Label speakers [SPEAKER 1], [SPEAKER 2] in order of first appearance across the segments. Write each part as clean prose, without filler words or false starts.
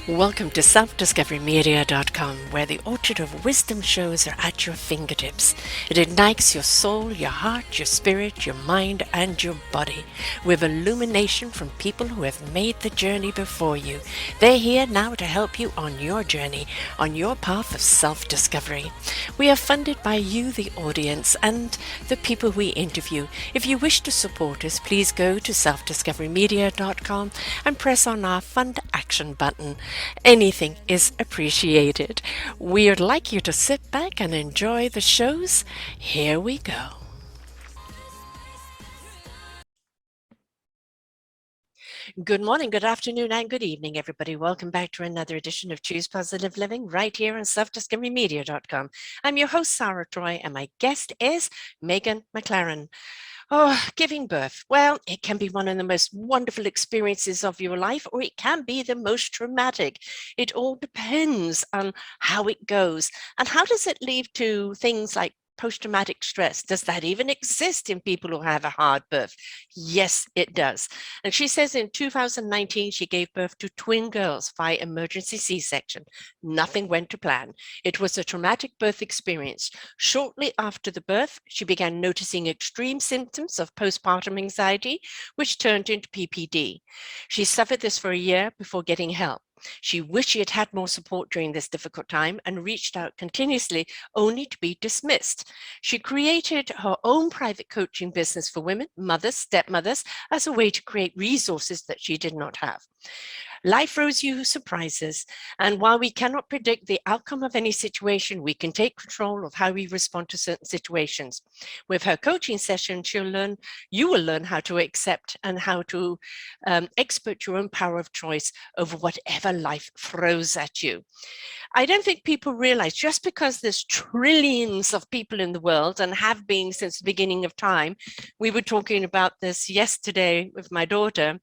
[SPEAKER 1] Welcome to selfdiscoverymedia.com, where the orchard of wisdom shows are at your fingertips. It ignites your soul, your heart, your spirit, your mind, and your body with illumination from people who have made the journey before you. They're here now to help you on your journey, on your path of self-discovery. We are funded by you, the audience, and the people we interview. If you wish to support us, please go to selfdiscoverymedia.com and press on our Fund Action button. Anything is appreciated. We'd like you to sit back and enjoy the shows. Here we go. Good morning, good afternoon, and good evening, everybody. Welcome back to another edition of Choose Positive Living right here on selfdiscoverymedia.com. I'm your host, Sarah Troy, and my guest is Megan McLaren. Oh, giving birth. Well, it can be one of the most wonderful experiences of your life, or it can be the most traumatic. It all depends on how it goes. And how does it lead to things like post-traumatic stress? Does that even exist in people who have a hard birth? Yes, it does. And she says in 2019, she gave birth to twin girls via emergency C-section. Nothing went to plan. It was a traumatic birth experience. Shortly after the birth, she began noticing extreme symptoms of postpartum anxiety, which turned into PPD. She suffered this for a year before getting help. She wished she had had more support during this difficult time and reached out continuously, only to be dismissed. She created her own private coaching business for women, mothers, stepmothers, as a way to create resources that she did not have. Life throws you surprises, and while we cannot predict the outcome of any situation, we can take control of how we respond to certain situations. With her coaching session, you will learn how to accept and how to expert your own power of choice over whatever life throws at you. I don't think people realize just because there's trillions of people in the world and have been since the beginning of time. We were talking about this yesterday with my daughter,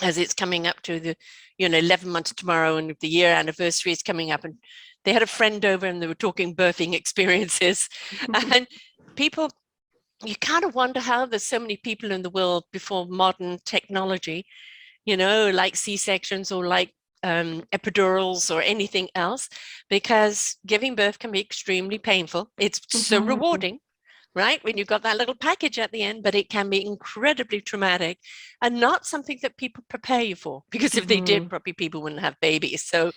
[SPEAKER 1] as it's coming up to the 11 months tomorrow, and the year anniversary is coming up, and they had a friend over and they were talking birthing experiences. And people, you kind of wonder how there's so many people in the world before modern technology, like C-sections or like epidurals or anything else, because giving birth can be extremely painful. It's so rewarding, right? When you've got that little package at the end, but it can be incredibly traumatic and not something that people prepare you for, because if they did, probably people wouldn't have babies. So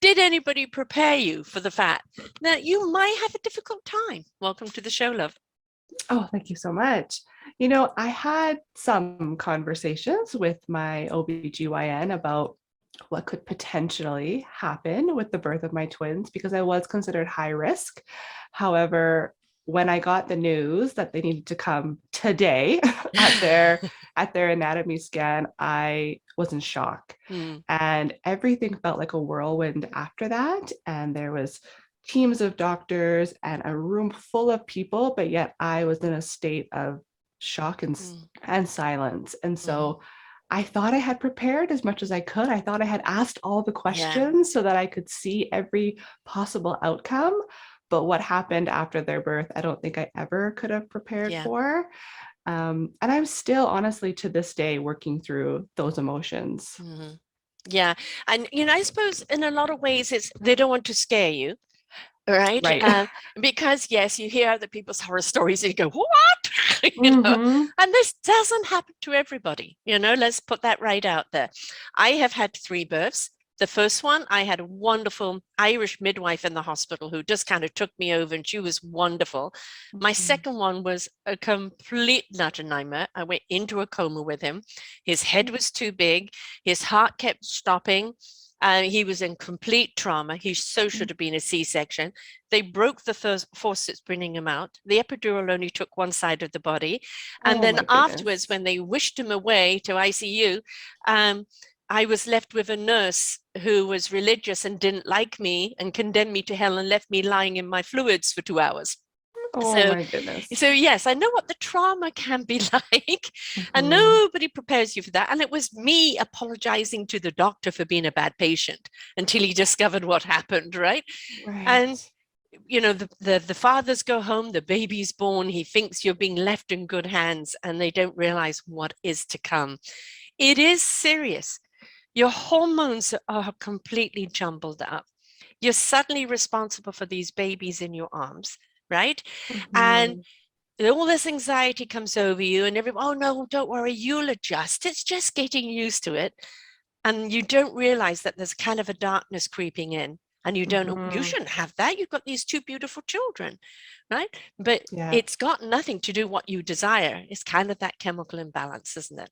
[SPEAKER 1] did anybody prepare you for the fact that you might have a difficult time? Welcome to the show, love.
[SPEAKER 2] Oh, thank you so much. I had some conversations with my OBGYN about what could potentially happen with the birth of my twins because I was considered high risk. However, when I got the news that they needed to come today at their anatomy scan, I was in shock. And everything felt like a whirlwind after that. And there was teams of doctors and a room full of people, but yet I was in a state of shock and silence. And so I thought I had prepared as much as I could. I thought I had asked all the questions so that I could see every possible outcome. But what happened after their birth, I don't think I ever could have prepared for. And I'm still, honestly, to this day, working through those emotions.
[SPEAKER 1] Yeah. And, I suppose in a lot of ways, they don't want to scare you. Right. Because, yes, you hear other people's horror stories and you go, what? And this doesn't happen to everybody. Let's put that right out there. I have had 3 births. The first one, I had a wonderful Irish midwife in the hospital who just kind of took me over, and she was wonderful. My second one was a complete nutter nightmare. I went into a coma with him. His head was too big. His heart kept stopping. He was in complete trauma. He so should have been a C-section. They broke the forceps bringing him out. The epidural only took one side of the body. And then afterwards, when they wished him away to ICU, I was left with a nurse who was religious and didn't like me and condemned me to hell and left me lying in my fluids for 2 hours.
[SPEAKER 2] My goodness.
[SPEAKER 1] So yes, I know what the trauma can be like, and nobody prepares you for that. And it was me apologizing to the doctor for being a bad patient until he discovered what happened, right? And the fathers go home, the baby's born, he thinks you're being left in good hands, and they don't realize what is to come. It is serious. Your hormones are completely jumbled up. You're suddenly responsible for these babies in your arms, right? And
[SPEAKER 2] Mhm.
[SPEAKER 1] all this anxiety comes over you, and everyone, oh no, don't worry, you'll adjust. It's just getting used to it. And you don't realize that there's kind of a darkness creeping in. And you
[SPEAKER 2] Mhm.
[SPEAKER 1] shouldn't have that. You've got these two beautiful children, right? But
[SPEAKER 2] Yeah.
[SPEAKER 1] it's got nothing to do what you desire. It's kind of that chemical imbalance, isn't it?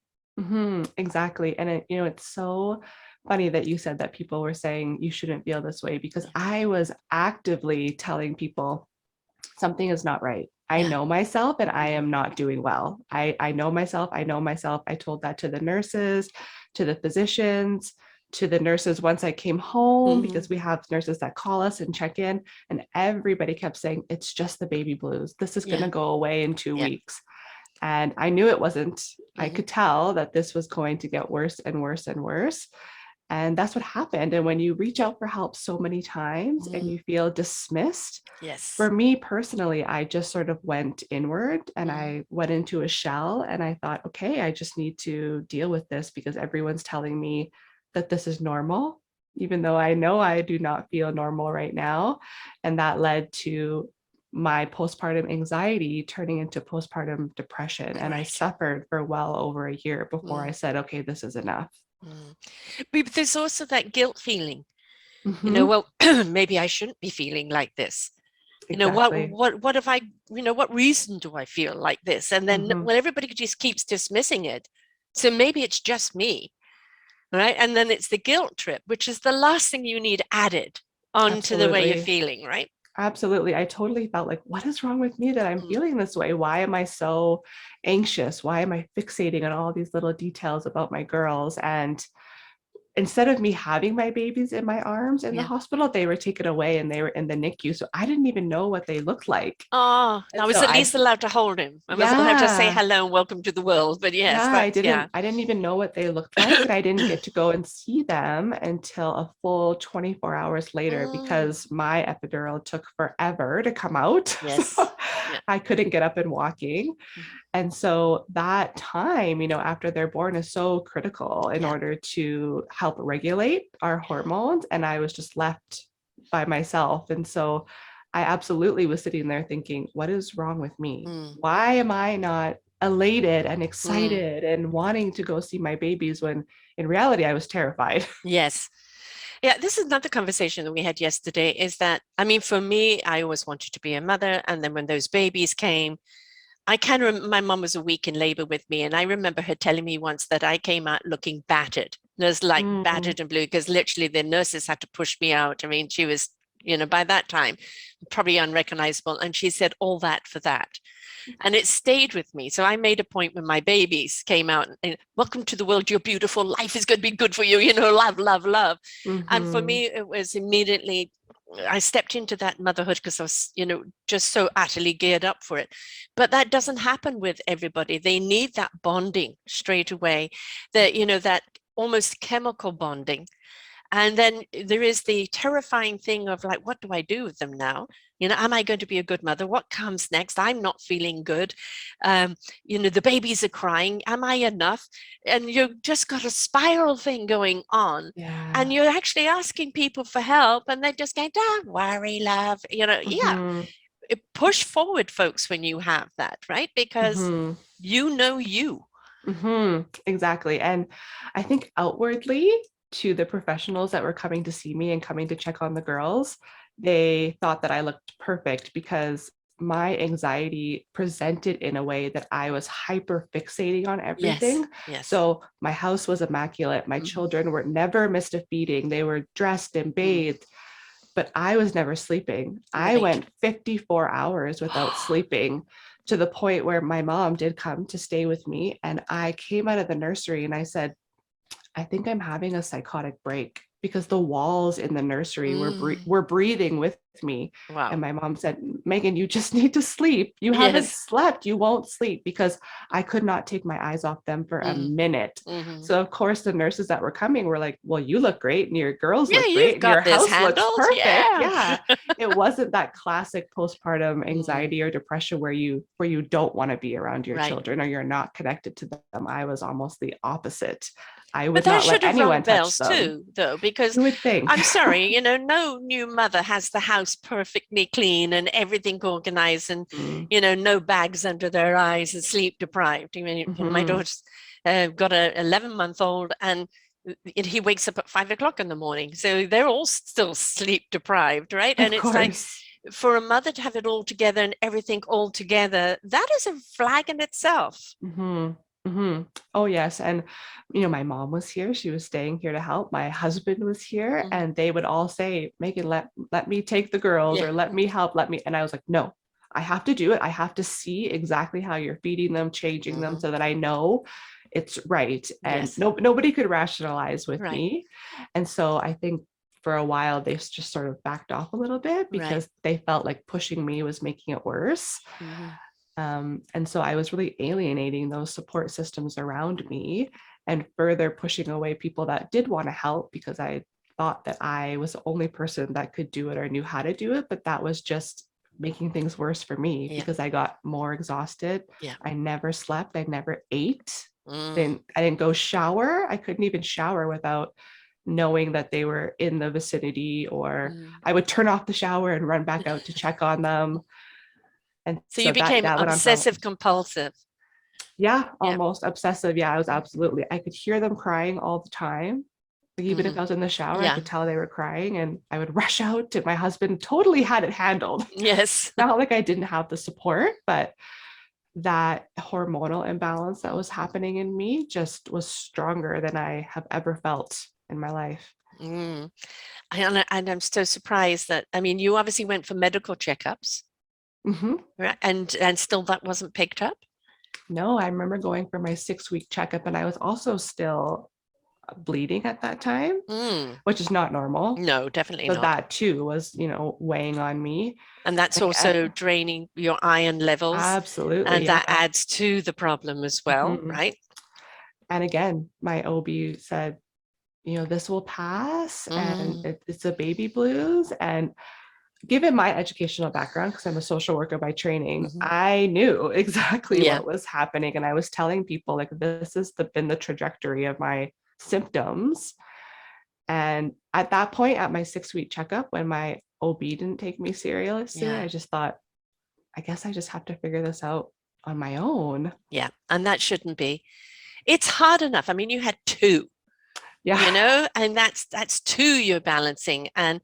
[SPEAKER 2] Exactly. And it's so funny that you said that people were saying you shouldn't feel this way, because
[SPEAKER 1] Yeah.
[SPEAKER 2] I was actively telling people something is not right. I
[SPEAKER 1] Yeah.
[SPEAKER 2] know myself and I
[SPEAKER 1] Mhm.
[SPEAKER 2] am not doing well. I know myself. I know myself. I told that to the nurses, to the physicians, to the nurses once I came home,
[SPEAKER 1] Mhm.
[SPEAKER 2] because we have nurses that call us and check in. And everybody kept saying, it's just the baby blues. This is going
[SPEAKER 1] Yeah.
[SPEAKER 2] to go away in two
[SPEAKER 1] Yeah.
[SPEAKER 2] weeks. And I knew it wasn't. I
[SPEAKER 1] Mhm.
[SPEAKER 2] could tell that this was going to get worse and worse and worse. And that's what happened. And when you reach out for help so many times and
[SPEAKER 1] Mhm.
[SPEAKER 2] you feel dismissed, for
[SPEAKER 1] Yes.
[SPEAKER 2] me personally, I just sort of went inward and
[SPEAKER 1] Mhm.
[SPEAKER 2] I went into a shell and I thought, okay, I just need to deal with this because everyone's telling me that this is normal, even though I know I do not feel normal right now. And that led to my postpartum anxiety turning into postpartum depression. And I
[SPEAKER 1] Right.
[SPEAKER 2] suffered for well over a year before I
[SPEAKER 1] Mm.
[SPEAKER 2] said, okay, this is enough.
[SPEAKER 1] Mm. But there's also that guilt feeling,
[SPEAKER 2] Hmm.
[SPEAKER 1] well, maybe I shouldn't be feeling like this. What,
[SPEAKER 2] Exactly.
[SPEAKER 1] what if I, what reason do I feel like this? And then,
[SPEAKER 2] Hmm.
[SPEAKER 1] well, everybody just keeps dismissing it. So maybe it's just me, right? And then it's the guilt trip, which is the last thing you need added onto the way you're
[SPEAKER 2] Absolutely.
[SPEAKER 1] feeling, right?
[SPEAKER 2] Absolutely. I totally felt like, what is wrong with me that I'm
[SPEAKER 1] Mm.
[SPEAKER 2] feeling this way? Why am I so anxious? Why am I fixating on all these little details about my girls? And instead of me having my babies in my arms in the
[SPEAKER 1] Yeah.
[SPEAKER 2] hospital, they were taken away and they were in the NICU. So I didn't even know what they looked like.
[SPEAKER 1] Oh, I
[SPEAKER 2] And
[SPEAKER 1] was
[SPEAKER 2] so
[SPEAKER 1] at least allowed to hold him. I was allowed to say
[SPEAKER 2] yeah,
[SPEAKER 1] hello and welcome to the world. But
[SPEAKER 2] yeah,
[SPEAKER 1] yes, that's, yeah.
[SPEAKER 2] I didn't even know what they looked like. And I didn't get to go and see them until a full 24 hours later
[SPEAKER 1] Mm.
[SPEAKER 2] because my epidural took forever to come out. So
[SPEAKER 1] Yes. Yeah.
[SPEAKER 2] I couldn't get up and walking.
[SPEAKER 1] Mhm.
[SPEAKER 2] And so that time, after they're born is so critical in
[SPEAKER 1] Yeah.
[SPEAKER 2] order to help regulate our hormones. And I was just left by myself. And so I absolutely was sitting there thinking, what is wrong with me?
[SPEAKER 1] Mm.
[SPEAKER 2] Why am I not elated and
[SPEAKER 1] Mm.
[SPEAKER 2] excited and wanting to go see my babies when in reality I was terrified?
[SPEAKER 1] Yes. Yeah, this is another conversation that we had yesterday is that, I mean, for me, I always wanted to be a mother. And then when those babies came, I kind of, my mom was a week in labor with me. And I remember her telling me once that I came out looking battered. It was like
[SPEAKER 2] Mm,
[SPEAKER 1] battered and blue because literally the nurses had to push me out. I mean, she was, by that time, probably unrecognizable. And she said, all that for that. And it stayed with me. So I made a point when my babies came out and welcome to the world, you're beautiful, life is going to be good for you, love, love, love. And for
[SPEAKER 2] mhm.
[SPEAKER 1] me, it was immediately, I stepped into that motherhood because I was, just so utterly geared up for it. But that doesn't happen with everybody. They need that bonding straight away, that almost chemical bonding. And then there is the terrifying thing of like, what do I do with them now? Am I going to be a good mother? What comes next? I'm not feeling good. The babies are crying. Am I enough? And you've just got a spiral thing going on. And
[SPEAKER 2] Yeah.
[SPEAKER 1] you're actually asking people for help, and they're just going, don't worry, love. Yeah,
[SPEAKER 2] Mhm.
[SPEAKER 1] push forward, folks, when you have that, right? Because
[SPEAKER 2] Mhm.
[SPEAKER 1] you know you.
[SPEAKER 2] Exactly. And I think outwardly to the professionals that were coming to see me and coming to check on the girls, they thought that I looked perfect because my anxiety presented in a way that I was hyper fixating on
[SPEAKER 1] Yes,
[SPEAKER 2] everything.
[SPEAKER 1] yes.
[SPEAKER 2] So my house was immaculate. My
[SPEAKER 1] Mhm.
[SPEAKER 2] children were never missed a feeding. They were dressed and
[SPEAKER 1] Mm.
[SPEAKER 2] bathed, but I was never sleeping. I
[SPEAKER 1] Right.
[SPEAKER 2] went 54 hours without sleeping to the point where my mom did come to stay with me. And I came out of the nursery and I said, I think I'm having a psychotic break because the walls in the nursery
[SPEAKER 1] Mm.
[SPEAKER 2] were breathing with me.
[SPEAKER 1] Wow.
[SPEAKER 2] And my mom said, Megan, you just need to sleep. You haven't
[SPEAKER 1] Yes.
[SPEAKER 2] slept. You won't sleep, because I could not take my eyes off them for a
[SPEAKER 1] Mm.
[SPEAKER 2] minute.
[SPEAKER 1] Mm-hmm.
[SPEAKER 2] So of course the nurses that were coming were like, well, you look great and your girls
[SPEAKER 1] Yeah,
[SPEAKER 2] look great
[SPEAKER 1] you've
[SPEAKER 2] and your
[SPEAKER 1] got this
[SPEAKER 2] house looks
[SPEAKER 1] handled.
[SPEAKER 2] perfect.
[SPEAKER 1] Yeah.
[SPEAKER 2] Yeah. It wasn't that classic postpartum
[SPEAKER 1] Mm.
[SPEAKER 2] anxiety or depression where you don't want to be around your
[SPEAKER 1] Right.
[SPEAKER 2] children or you're not connected to them. I was almost the opposite. I
[SPEAKER 1] But
[SPEAKER 2] would
[SPEAKER 1] that
[SPEAKER 2] not let
[SPEAKER 1] should have rung
[SPEAKER 2] anyone touch
[SPEAKER 1] bells
[SPEAKER 2] them.
[SPEAKER 1] too, though, because
[SPEAKER 2] You would think.
[SPEAKER 1] I'm sorry, no new mother has the house perfectly clean and everything organized and,
[SPEAKER 2] Mm-hmm.
[SPEAKER 1] no bags under their eyes and sleep deprived. I mean, my
[SPEAKER 2] Mm-hmm.
[SPEAKER 1] daughter's got a 11-month-old and he wakes up at 5 o'clock in the morning. So they're all still sleep deprived, right? And
[SPEAKER 2] Of
[SPEAKER 1] it's like,
[SPEAKER 2] course.
[SPEAKER 1] for a mother to have it all together and everything all together, that is a flag in itself.
[SPEAKER 2] Mm-hmm. Mm-hmm. Oh yes. And my mom was here. She was staying here to help. My husband was here,
[SPEAKER 1] Mhm.
[SPEAKER 2] and they would all say, Megan, let me take the girls,
[SPEAKER 1] Yeah.
[SPEAKER 2] or let me help, let me. And I was like, no, I have to do it. I have to see exactly how you're feeding them, changing them,
[SPEAKER 1] Mhm.
[SPEAKER 2] so that I know it's right. And
[SPEAKER 1] Yes.
[SPEAKER 2] nobody could rationalize with
[SPEAKER 1] Right.
[SPEAKER 2] me. And so I think for a while they just sort of backed off a little bit
[SPEAKER 1] Right.
[SPEAKER 2] because they felt like pushing me was making it worse.
[SPEAKER 1] Mhm.
[SPEAKER 2] And so I was really alienating those support systems around me and further pushing away people that did want to help, because I thought that I was the only person that could do it or knew how to do it. But that was just making things worse for me,
[SPEAKER 1] Yeah.
[SPEAKER 2] because I got more exhausted.
[SPEAKER 1] Yeah.
[SPEAKER 2] I never slept. I never ate.
[SPEAKER 1] Mm.
[SPEAKER 2] I didn't go shower. I couldn't even shower without knowing that they were in the vicinity, or
[SPEAKER 1] Mm.
[SPEAKER 2] I would turn off the shower and run back out to check on them. And
[SPEAKER 1] So you
[SPEAKER 2] so that
[SPEAKER 1] became
[SPEAKER 2] that went on for,
[SPEAKER 1] obsessive compulsive.
[SPEAKER 2] yeah,
[SPEAKER 1] Yeah.
[SPEAKER 2] almost obsessive. Yeah, I was absolutely. I could hear them crying all the time. Like, even if
[SPEAKER 1] Hmm.
[SPEAKER 2] I was in the shower, I
[SPEAKER 1] Yeah.
[SPEAKER 2] could tell they were crying, and I would rush out. And my husband totally had it handled.
[SPEAKER 1] Yes.
[SPEAKER 2] Not like I didn't have the support, but that hormonal imbalance that was happening in me just was stronger than I have ever felt in my life.
[SPEAKER 1] Mm. And I'm so surprised that, I mean, you obviously went for medical checkups,
[SPEAKER 2] Mhm.
[SPEAKER 1] right? And still that wasn't picked up.
[SPEAKER 2] No, I remember going for my 6-week checkup, and I was also still bleeding at that time,
[SPEAKER 1] Mm.
[SPEAKER 2] which is not normal.
[SPEAKER 1] No, definitely
[SPEAKER 2] So
[SPEAKER 1] not.
[SPEAKER 2] that too was, weighing on me.
[SPEAKER 1] And that's
[SPEAKER 2] Again,
[SPEAKER 1] also draining your iron levels,
[SPEAKER 2] absolutely,
[SPEAKER 1] and that
[SPEAKER 2] yeah.
[SPEAKER 1] adds to the problem as well,
[SPEAKER 2] Mhm.
[SPEAKER 1] right?
[SPEAKER 2] And again, my OB said, this will pass, and
[SPEAKER 1] Mm.
[SPEAKER 2] it's a baby blues. And given my educational background, because I'm a social worker by training,
[SPEAKER 1] Hmm.
[SPEAKER 2] I knew exactly
[SPEAKER 1] Yeah.
[SPEAKER 2] what was happening. And I was telling people, like, this has been the trajectory of my symptoms. And at that point, at my 6-week checkup, when my OB didn't take me seriously,
[SPEAKER 1] Yeah.
[SPEAKER 2] I just thought, I guess I just have to figure this out on my own.
[SPEAKER 1] Yeah. And that shouldn't be. It's hard enough. I mean, you had two,
[SPEAKER 2] Yeah,
[SPEAKER 1] and that's two you're balancing. And,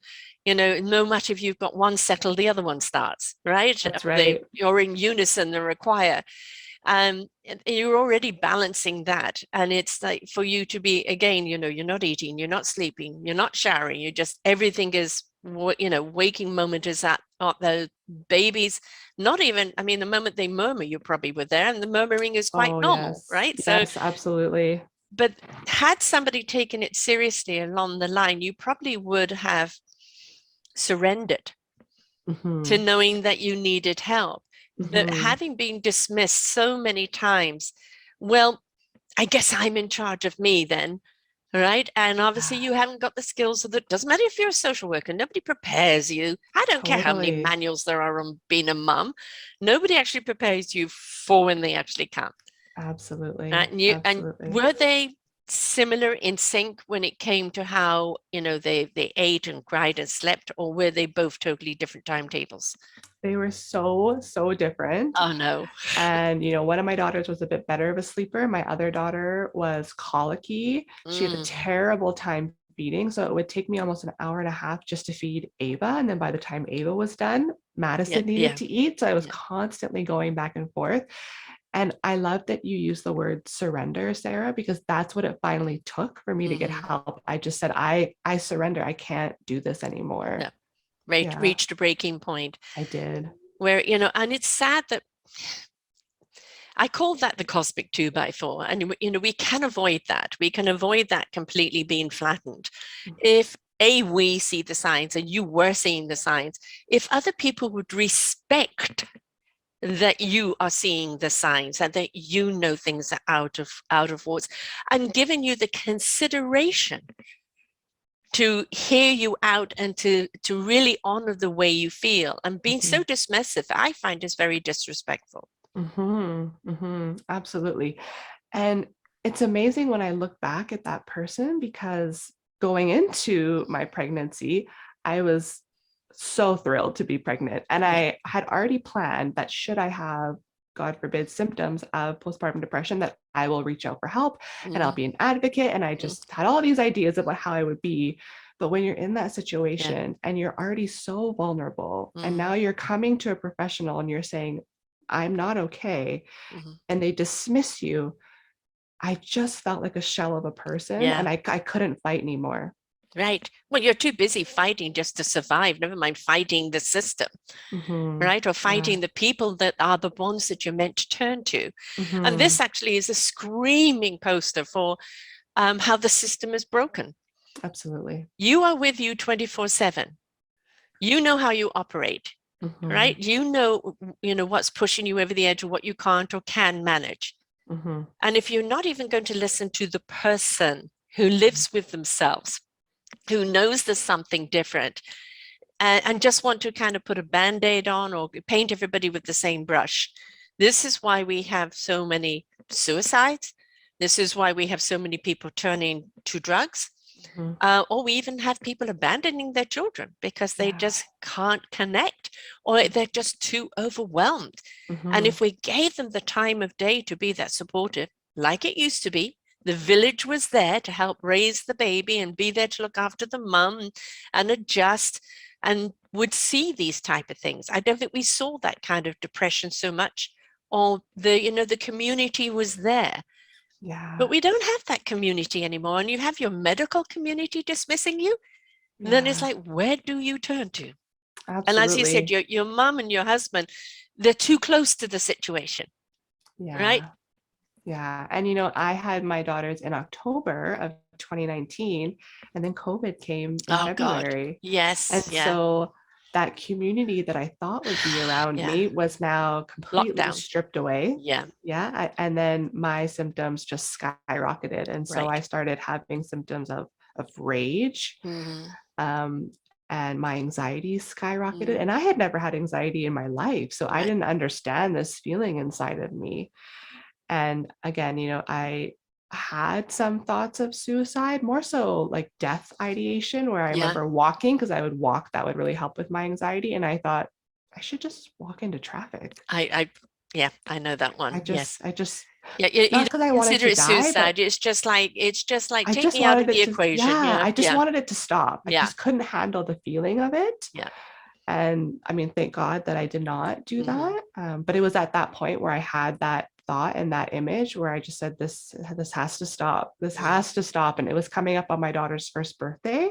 [SPEAKER 1] no matter if you've got one settled, the other one starts, right?
[SPEAKER 2] that's
[SPEAKER 1] They
[SPEAKER 2] right.
[SPEAKER 1] You're in unison, they require. And you're already balancing that. And it's like for you to be, again, you're not eating, you're not sleeping, you're not showering, you just, everything is, waking moment is at the babies. Not even, I mean, the moment they murmur, you probably were there, and the murmuring is quite
[SPEAKER 2] Oh,
[SPEAKER 1] normal,
[SPEAKER 2] yes.
[SPEAKER 1] right? So,
[SPEAKER 2] Yes, absolutely.
[SPEAKER 1] but had somebody taken it seriously along the line, you probably would have surrendered to
[SPEAKER 2] Hmm.
[SPEAKER 1] knowing that you needed help. But
[SPEAKER 2] Hmm.
[SPEAKER 1] having been dismissed so many times, well, I guess I'm in charge of me then, right? And obviously you haven't got the skills, so that doesn't matter if you're a social worker, nobody prepares you. I don't care how many
[SPEAKER 2] Totally.
[SPEAKER 1] manuals there are on being a mum. Nobody actually prepares you for when they actually come.
[SPEAKER 2] Absolutely.
[SPEAKER 1] And
[SPEAKER 2] Absolutely.
[SPEAKER 1] were they similar in sync when it came to how, they ate and cried and slept, or were they both totally different timetables?
[SPEAKER 2] They were so, so different.
[SPEAKER 1] Oh no.
[SPEAKER 2] And, one of my daughters was a bit better of a sleeper. My other daughter was colicky. She had a
[SPEAKER 1] Mm,
[SPEAKER 2] terrible time feeding. So it would take me almost an hour and a half just to feed Ava. And then by the time Ava was done,
[SPEAKER 1] yeah,
[SPEAKER 2] Madison needed
[SPEAKER 1] yeah,
[SPEAKER 2] to eat. So I was
[SPEAKER 1] yeah.
[SPEAKER 2] constantly going back and forth. And I love that you use the word surrender, Sarah, because that's what it finally took for me to get
[SPEAKER 1] Hmm.
[SPEAKER 2] help. I just said, I surrender. I can't do this anymore.
[SPEAKER 1] Yeah. Right,
[SPEAKER 2] Yeah,
[SPEAKER 1] reached a breaking point
[SPEAKER 2] I did.
[SPEAKER 1] where, and it's sad that I call that the cosmic 2x4. And, we can avoid that. We can avoid that completely being flattened if we see the signs and you were seeing the signs, if other people would respect that you are seeing the signs and that you know things are out of words and giving you the consideration to hear you out and to really honor the way you feel, and being so dismissive, I find is very disrespectful.
[SPEAKER 2] Absolutely. And it's amazing when I look back at that person, because going into my pregnancy, I was so thrilled to be pregnant. And I had already planned that should I have, God forbid, symptoms of postpartum depression, that I will reach out for help and I'll be an advocate. And I just had all these ideas about how I would be. But when you're in that situation and you're already so vulnerable, and now you're coming to a professional and you're saying, I'm not okay, and they dismiss you, I just felt like a shell of a person, and I couldn't fight anymore.
[SPEAKER 1] Right. Well, you're too busy fighting just to survive, never mind fighting the system, right? Or fighting the people that are the ones that you're meant to turn to. And this actually is a screaming poster for how the system is broken.
[SPEAKER 2] Absolutely.
[SPEAKER 1] You are with you 24/7. You know how you operate, right? You know what's pushing you over the edge, or what you can't or can manage. And if you're not even going to listen to the person who lives with themselves, who knows there's something different, and just want to kind of put a band-aid on or paint everybody with the same brush, this is why we have so many suicides. This is why we have so many people turning to drugs. Or we even have people abandoning their children because they just can't connect, or they're just too overwhelmed. And if we gave them the time of day to be that supportive, like it used to be, the village was there to help raise the baby and be there to look after the mum and adjust, and would see these type of things. I don't think we saw that kind of depression so much, or the community was there. But we don't have that community anymore. And you have your medical community dismissing you. And then it's like, where do you turn to?
[SPEAKER 2] Absolutely.
[SPEAKER 1] And as you said, your mom and your husband, they're too close to the situation. Right?
[SPEAKER 2] Yeah. And I had my daughters in October of 2019, and then COVID came in February.
[SPEAKER 1] God. Yes.
[SPEAKER 2] And so that community that I thought would be around me was now completely stripped away. And then my symptoms just skyrocketed. And so I started having symptoms of rage. And my anxiety skyrocketed. And I had never had anxiety in my life, so I didn't understand this feeling inside of me. And again, I had some thoughts of suicide, more so like death ideation, where I remember walking, because I would walk, that would really help with my anxiety. And I thought I should just walk into traffic.
[SPEAKER 1] I know that one.
[SPEAKER 2] I just
[SPEAKER 1] you
[SPEAKER 2] not because I wanted to die,
[SPEAKER 1] suicide. It's just like
[SPEAKER 2] I
[SPEAKER 1] take
[SPEAKER 2] just
[SPEAKER 1] me out of
[SPEAKER 2] wanted
[SPEAKER 1] the
[SPEAKER 2] it to,
[SPEAKER 1] equation.
[SPEAKER 2] I just wanted it to stop. I just couldn't handle the feeling of it. And I mean, thank God that I did not do that. But it was at that point where I had that thought and that image where I just said, this has to stop. This has to stop. And it was coming up on my daughter's first birthday.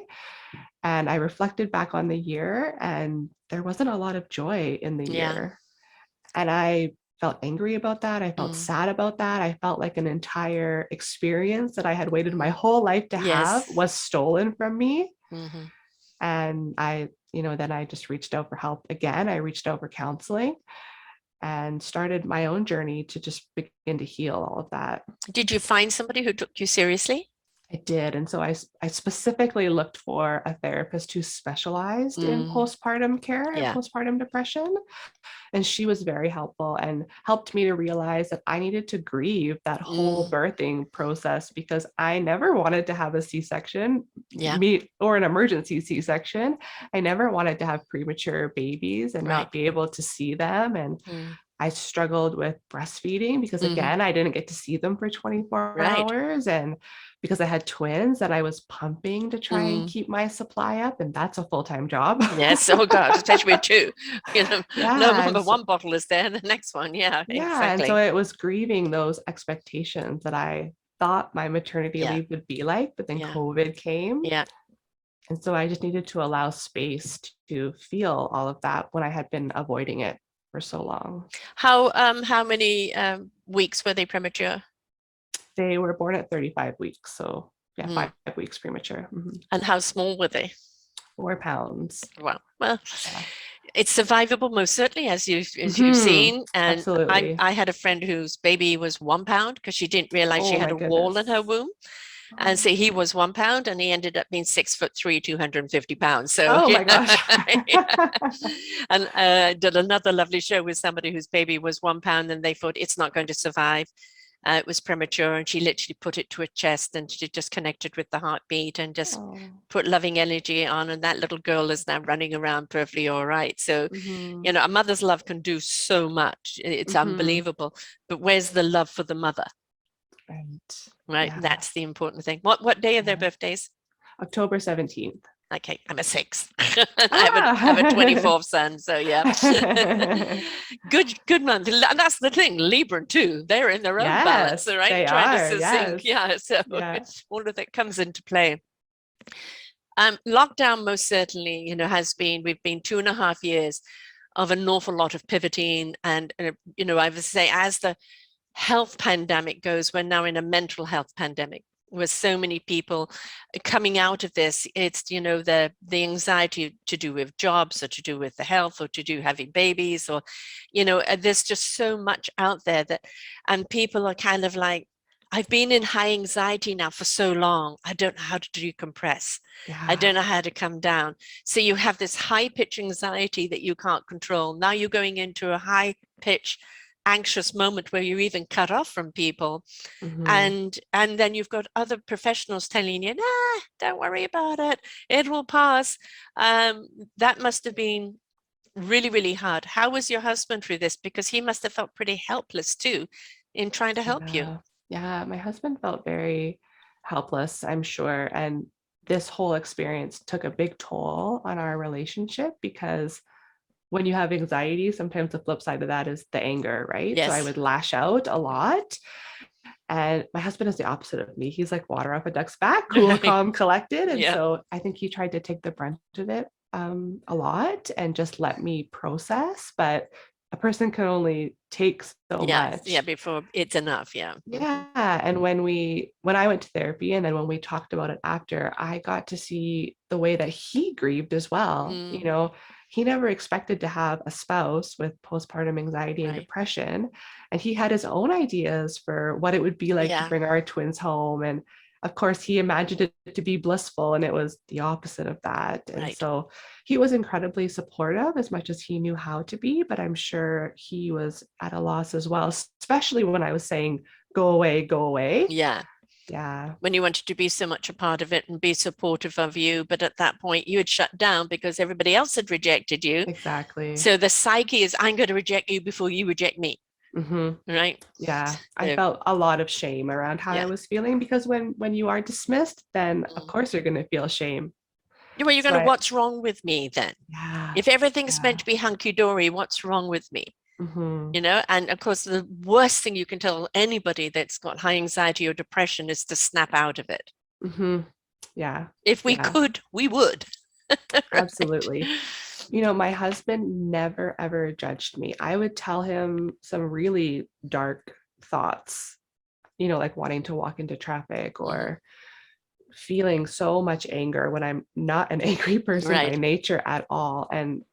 [SPEAKER 2] And I reflected back on the year, and there wasn't a lot of joy in the year. And I felt angry about that. I felt sad about that. I felt like an entire experience that I had waited my whole life to have was stolen from me. And then I just reached out for help again. I reached out for counseling and started my own journey to just begin to heal all of that.
[SPEAKER 1] Did you find somebody who took you seriously?
[SPEAKER 2] I did. And so I specifically looked for a therapist who specialized in postpartum care and postpartum depression. And she was very helpful and helped me to realize that I needed to grieve that whole birthing process, because I never wanted to have a C-section or an emergency C-section. I never wanted to have premature babies and not be able to see them. And I struggled with breastfeeding because, again, I didn't get to see them for 24 hours. And because I had twins that I was pumping to try and keep my supply up. And that's a full-time job.
[SPEAKER 1] Yes. Oh God, especially with two. No more than one bottle is there, the next one. Exactly.
[SPEAKER 2] And so it was grieving those expectations that I thought my maternity leave would be like, but then COVID came. And so I just needed to allow space to feel all of that when I had been avoiding it for so long.
[SPEAKER 1] How many weeks were they premature?
[SPEAKER 2] They were born at 35 weeks, so Yeah, 5 weeks premature.
[SPEAKER 1] And how small were they?
[SPEAKER 2] 4 pounds.
[SPEAKER 1] Wow. Well,
[SPEAKER 2] Yeah.
[SPEAKER 1] it's survivable, most certainly, as you've seen. And
[SPEAKER 2] Absolutely.
[SPEAKER 1] I had a friend whose baby was 1 pound because she didn't realize she
[SPEAKER 2] Oh
[SPEAKER 1] had
[SPEAKER 2] my
[SPEAKER 1] a wall in her
[SPEAKER 2] goodness.
[SPEAKER 1] womb. And
[SPEAKER 2] Oh,
[SPEAKER 1] so he was 1 pound, and he ended up being 6'3", 250 pounds. So
[SPEAKER 2] oh
[SPEAKER 1] yeah,
[SPEAKER 2] my gosh.
[SPEAKER 1] yeah. And did another lovely show with somebody whose baby was 1 pound, and they thought it's not going to survive. It was premature, and she literally put it to her chest, and she just connected with the heartbeat and just
[SPEAKER 2] Oh.
[SPEAKER 1] put loving energy on. And that little girl is now running around perfectly all right. So,
[SPEAKER 2] Mm-hmm.
[SPEAKER 1] a mother's love can do so much. It's
[SPEAKER 2] Mm-hmm.
[SPEAKER 1] unbelievable. But where's the love for the mother?
[SPEAKER 2] Right.
[SPEAKER 1] Right?
[SPEAKER 2] Yeah.
[SPEAKER 1] That's the important thing. What day are their
[SPEAKER 2] Yeah.
[SPEAKER 1] birthdays?
[SPEAKER 2] October 17th.
[SPEAKER 1] Okay, I'm a 6. I have a
[SPEAKER 2] Ah.
[SPEAKER 1] 24th son, so yeah. Good month. And that's the thing, Libra too. They're in their own balance,
[SPEAKER 2] Yes,
[SPEAKER 1] all right?
[SPEAKER 2] they
[SPEAKER 1] Trying to
[SPEAKER 2] are.
[SPEAKER 1] sync.
[SPEAKER 2] Yes.
[SPEAKER 1] Yeah. So
[SPEAKER 2] Yeah.
[SPEAKER 1] all of that comes into play. Lockdown most certainly, has been, we've been 2.5 years of an awful lot of pivoting. And, I would say as the health pandemic goes, we're now in a mental health pandemic with so many people coming out of this. It's, the anxiety to do with jobs or to do with the health or to do having babies or, there's just so much out there and people are kind of like, I've been in high anxiety now for so long. I don't know how to decompress. I
[SPEAKER 2] Yeah.
[SPEAKER 1] don't know how to come down. So you have this high pitch anxiety that you can't control. Now you're going into a high pitch anxious moment where you're even cut off from people.
[SPEAKER 2] Mm-hmm.
[SPEAKER 1] And then you've got other professionals telling you, nah, don't worry about it. It will pass. That must have been really, really hard. How was your husband through this? Because he must have felt pretty helpless too in trying to help you.
[SPEAKER 2] Yeah. Yeah. My husband felt very helpless, I'm sure. And this whole experience took a big toll on our relationship because when you have anxiety, sometimes the flip side of that is the anger, right? So I
[SPEAKER 1] Yes.
[SPEAKER 2] would lash out a lot. And my husband is the opposite of me. He's like water off a duck's back, cool, calm, collected. And
[SPEAKER 1] Yeah.
[SPEAKER 2] so I think he tried to take the brunt of it a lot and just let me process. But a person can only take so
[SPEAKER 1] Yes. Yeah.
[SPEAKER 2] much.
[SPEAKER 1] Before it's enough. Yeah.
[SPEAKER 2] Yeah. And when I went to therapy and then when we talked about it after, I got to see the way that he grieved as well.
[SPEAKER 1] Mm,
[SPEAKER 2] He never expected to have a spouse with postpartum anxiety and
[SPEAKER 1] right.
[SPEAKER 2] depression. And he had his own ideas for what it would be like to
[SPEAKER 1] Yeah.
[SPEAKER 2] bring our twins home. And of course, he imagined it to be blissful, and it was the opposite of that. And
[SPEAKER 1] Right.
[SPEAKER 2] so he was incredibly supportive as much as he knew how to be, but I'm sure he was at a loss as well, especially when I was saying, go away, go away.
[SPEAKER 1] Yeah.
[SPEAKER 2] Yeah,
[SPEAKER 1] When you wanted to be so much a part of it and be supportive of you. But at that point, you had shut down because everybody else had rejected you.
[SPEAKER 2] exactly.
[SPEAKER 1] So the psyche is, I'm going to reject you before you reject me.
[SPEAKER 2] Hmm.
[SPEAKER 1] Right.
[SPEAKER 2] Yeah, I
[SPEAKER 1] So,
[SPEAKER 2] felt a lot of shame around how I
[SPEAKER 1] yeah.
[SPEAKER 2] was feeling because when you are dismissed, then of
[SPEAKER 1] Mm.
[SPEAKER 2] course you're going to feel shame.
[SPEAKER 1] Well, you're
[SPEAKER 2] So
[SPEAKER 1] going to,
[SPEAKER 2] I,
[SPEAKER 1] what's wrong with me then?
[SPEAKER 2] yeah,
[SPEAKER 1] If everything's meant
[SPEAKER 2] yeah.
[SPEAKER 1] to be hunky dory, what's wrong with me?
[SPEAKER 2] Hmm.
[SPEAKER 1] And of course, the worst thing you can tell anybody that's got high anxiety or depression is to snap out of it.
[SPEAKER 2] Hmm. Yeah,
[SPEAKER 1] If we
[SPEAKER 2] yeah,
[SPEAKER 1] could, we would. Right.
[SPEAKER 2] absolutely. My husband never ever judged me. I would tell him some really dark thoughts, like wanting to walk into traffic
[SPEAKER 1] Mhm.
[SPEAKER 2] or feeling so much anger when I'm not an angry person by
[SPEAKER 1] Right.
[SPEAKER 2] nature at all. And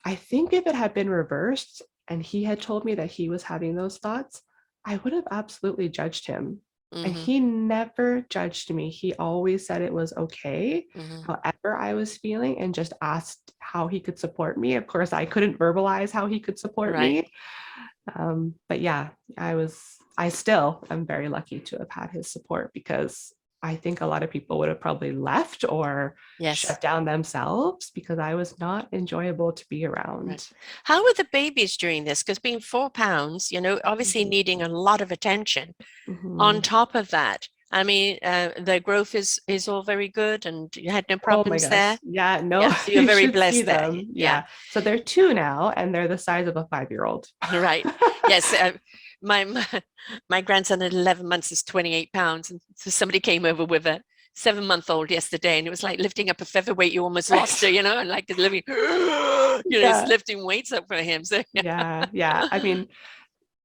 [SPEAKER 2] I think if it had been reversed and he had told me that he was having those thoughts, I would have absolutely judged him. And
[SPEAKER 1] Hmm.
[SPEAKER 2] he never judged me. He always said it was okay,
[SPEAKER 1] Hmm.
[SPEAKER 2] however I was feeling, and just asked how he could support me. Of course, I couldn't verbalize how he could support
[SPEAKER 1] Right.
[SPEAKER 2] me. But yeah, I still am very lucky to have had his support because I think a lot of people would have probably left or
[SPEAKER 1] Yes.
[SPEAKER 2] shut down themselves because I was not enjoyable to be
[SPEAKER 1] Right.
[SPEAKER 2] around.
[SPEAKER 1] How were the babies during this? Because being 4 pounds, obviously needing a lot of attention. On
[SPEAKER 2] Mhm.
[SPEAKER 1] top of that, I mean, the growth is all very good, and you had no
[SPEAKER 2] Oh my
[SPEAKER 1] problems
[SPEAKER 2] gosh.
[SPEAKER 1] there.
[SPEAKER 2] Yeah, no,
[SPEAKER 1] Yeah, so you're
[SPEAKER 2] you
[SPEAKER 1] very
[SPEAKER 2] should see
[SPEAKER 1] blessed there.
[SPEAKER 2] them.
[SPEAKER 1] Yeah,
[SPEAKER 2] Yeah. So they're two now and they're the size of a 5-year-old.
[SPEAKER 1] right. Yes, my grandson at 11 months is 28 pounds, and so somebody came over with a 7-month-old yesterday, and it was like lifting up a featherweight. You almost lost her,
[SPEAKER 2] Right.
[SPEAKER 1] and like living, it's
[SPEAKER 2] Yeah.
[SPEAKER 1] lifting weights up for him. So yeah.
[SPEAKER 2] Yeah. Yeah. I mean,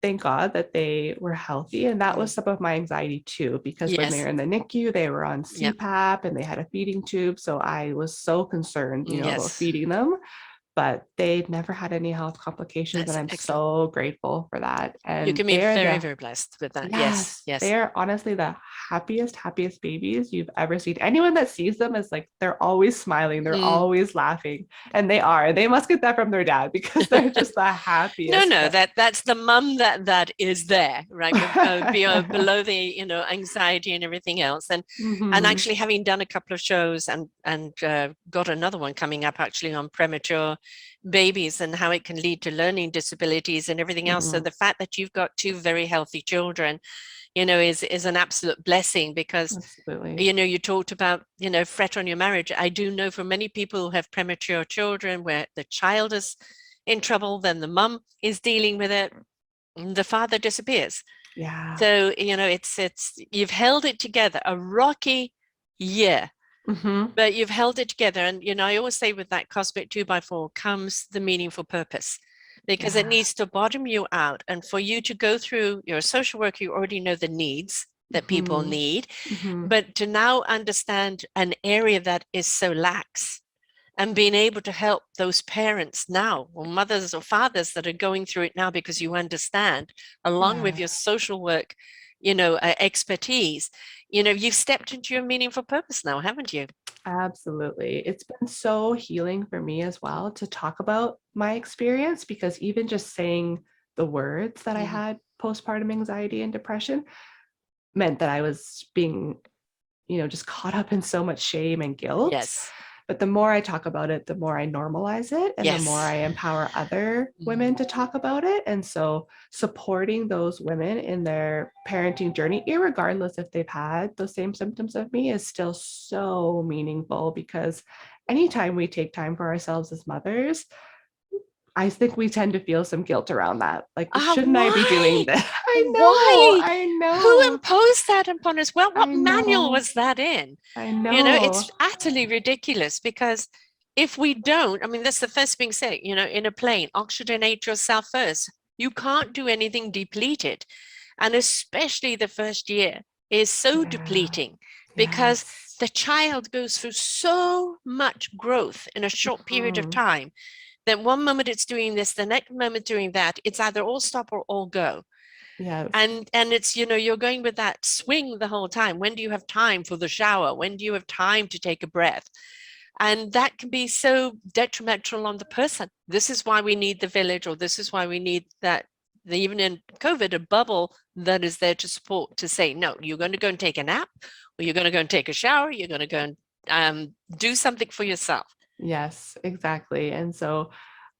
[SPEAKER 2] thank God that they were healthy. And that was
[SPEAKER 1] Mm.
[SPEAKER 2] some of my anxiety too, because when they
[SPEAKER 1] Yes.
[SPEAKER 2] were in the NICU, they were on
[SPEAKER 1] Yep.
[SPEAKER 2] CPAP and they had a feeding tube. So I was so concerned, about
[SPEAKER 1] Yes.
[SPEAKER 2] feeding them, but they've never had any health complications. And
[SPEAKER 1] That's
[SPEAKER 2] I'm
[SPEAKER 1] excellent.
[SPEAKER 2] so grateful for that.
[SPEAKER 1] You
[SPEAKER 2] And
[SPEAKER 1] can be
[SPEAKER 2] they're
[SPEAKER 1] very,
[SPEAKER 2] the
[SPEAKER 1] very blessed with that. Yes.
[SPEAKER 2] Yes,
[SPEAKER 1] Yes.
[SPEAKER 2] they're honestly the happiest babies you've ever seen. Anyone that sees them is like, they're always smiling, they're
[SPEAKER 1] Mm.
[SPEAKER 2] always laughing. And they must get that from their dad because they're just the
[SPEAKER 1] No,
[SPEAKER 2] happiest.
[SPEAKER 1] no, that's the mum that is there, right? Below the, anxiety and everything else. And
[SPEAKER 2] Mhm,
[SPEAKER 1] actually having done a couple of shows and got another one coming up actually on premature babies and how it can lead to learning disabilities and everything else. So
[SPEAKER 2] mhm,
[SPEAKER 1] the fact that you've got two very healthy children, is an absolute blessing because
[SPEAKER 2] absolutely.
[SPEAKER 1] you talked about, fret on your marriage. I do know for many people who have premature children where the child is in trouble, then the mum is dealing with it, and the father disappears.
[SPEAKER 2] Yeah.
[SPEAKER 1] So, it's you've held it together, a rocky year,
[SPEAKER 2] Mhm.
[SPEAKER 1] but you've held it together. And, I always say with that cosmic 2x4 comes the meaningful purpose because it
[SPEAKER 2] Yeah.
[SPEAKER 1] needs to bottom you out. And for you to go through your social work, you already know the needs that people
[SPEAKER 2] Mhm,
[SPEAKER 1] need,
[SPEAKER 2] mhm.
[SPEAKER 1] but to now understand an area that is so lax and being able to help those parents now, or mothers or fathers that are going through it now because you understand, along with
[SPEAKER 2] Yeah.
[SPEAKER 1] your social work, expertise, you've stepped into your meaningful purpose now, haven't you?
[SPEAKER 2] Absolutely. It's been so healing for me as well to talk about my experience because even just saying the words that I
[SPEAKER 1] Mhm.
[SPEAKER 2] had postpartum anxiety and depression meant that I was being, just caught up in so much shame and guilt.
[SPEAKER 1] Yes.
[SPEAKER 2] But the more I talk about it, the more I normalize it and the more
[SPEAKER 1] Yes.
[SPEAKER 2] I empower other
[SPEAKER 1] Mhm.
[SPEAKER 2] women to talk about it. And so supporting those women in their parenting journey, irregardless if they've had those same symptoms of me, is still so meaningful because anytime we take time for ourselves as mothers, I think we tend to feel some guilt around that. Like, shouldn't I be doing
[SPEAKER 1] Why?
[SPEAKER 2] this?
[SPEAKER 1] Why?
[SPEAKER 2] I
[SPEAKER 1] Who
[SPEAKER 2] know,
[SPEAKER 1] imposed that upon us? Well, what
[SPEAKER 2] I
[SPEAKER 1] manual
[SPEAKER 2] know,
[SPEAKER 1] was that in?
[SPEAKER 2] I
[SPEAKER 1] It's
[SPEAKER 2] know.
[SPEAKER 1] utterly ridiculous because if we don't, I mean, that's the first thing said, in a plane, oxygenate yourself first. You can't do anything depleted. And especially the first year is so
[SPEAKER 2] Yeah.
[SPEAKER 1] depleting because
[SPEAKER 2] Yes.
[SPEAKER 1] the child goes through so much growth in a short period of
[SPEAKER 2] Mhm.
[SPEAKER 1] time that one moment it's doing this, the next moment doing that. It's either all stop or all go.
[SPEAKER 2] Yes.
[SPEAKER 1] And it's, you're going with that swing the whole time. When do you have time for the shower? When do you have time to take a breath? And that can be so detrimental on the person. This is why we need the village, or this is why we need that, even in COVID, a bubble that is there to support, to say, no, you're going to go and take a nap, or you're going to go and take a shower, you're going to go and do something for yourself.
[SPEAKER 2] Yes, exactly. And so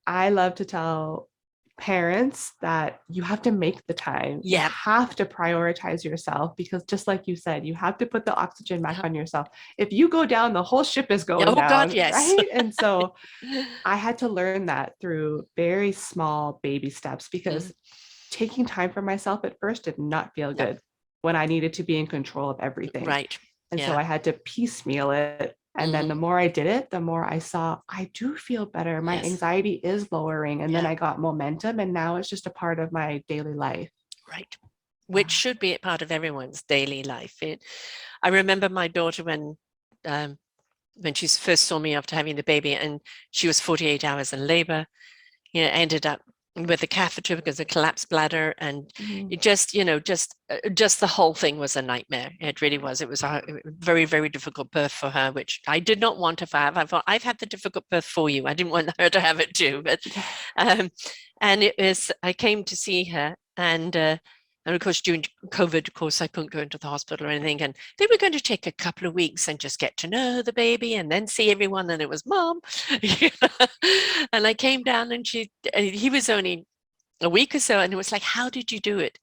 [SPEAKER 2] I love to tell parents that you have to make the time. You
[SPEAKER 1] Yeah.
[SPEAKER 2] have to prioritize yourself because just like you said, you have to put the oxygen back
[SPEAKER 1] Yeah.
[SPEAKER 2] on yourself. If you go down, the whole ship is going
[SPEAKER 1] Oh God,
[SPEAKER 2] down,
[SPEAKER 1] yes.
[SPEAKER 2] right? And so I had to learn that through very small baby steps because
[SPEAKER 1] Mm,
[SPEAKER 2] taking time for myself at first did not feel
[SPEAKER 1] no,
[SPEAKER 2] good when I needed to be in control of everything.
[SPEAKER 1] right.
[SPEAKER 2] And so
[SPEAKER 1] Yeah.
[SPEAKER 2] I had to piecemeal it. And then
[SPEAKER 1] Mm,
[SPEAKER 2] the more I did it, the more I saw I do feel better. My
[SPEAKER 1] yes.
[SPEAKER 2] anxiety is lowering. And then
[SPEAKER 1] Yeah.
[SPEAKER 2] I got momentum. And now it's just a part of my daily life.
[SPEAKER 1] Right.
[SPEAKER 2] Yeah.
[SPEAKER 1] Which should be a part of everyone's daily life. I remember my daughter um, when she first saw me after having the baby, and she was 48 hours in labor. Ended up with a catheter because of collapsed bladder, and
[SPEAKER 2] Mhm.
[SPEAKER 1] it just, just the whole thing was a nightmare. It really was. It was a very, very difficult birth for her, which I did not want to have. I thought, I've had the difficult birth for you. I didn't want her to have it too, but
[SPEAKER 2] Yeah.
[SPEAKER 1] um, and it was. I came to see her, and of course, during COVID, of course, I couldn't go into the hospital or anything. And they were going to take a couple of weeks and just get to know the baby and then see everyone. And it was mom. And I came down and he was only a week or so. And it was like, how did you do it?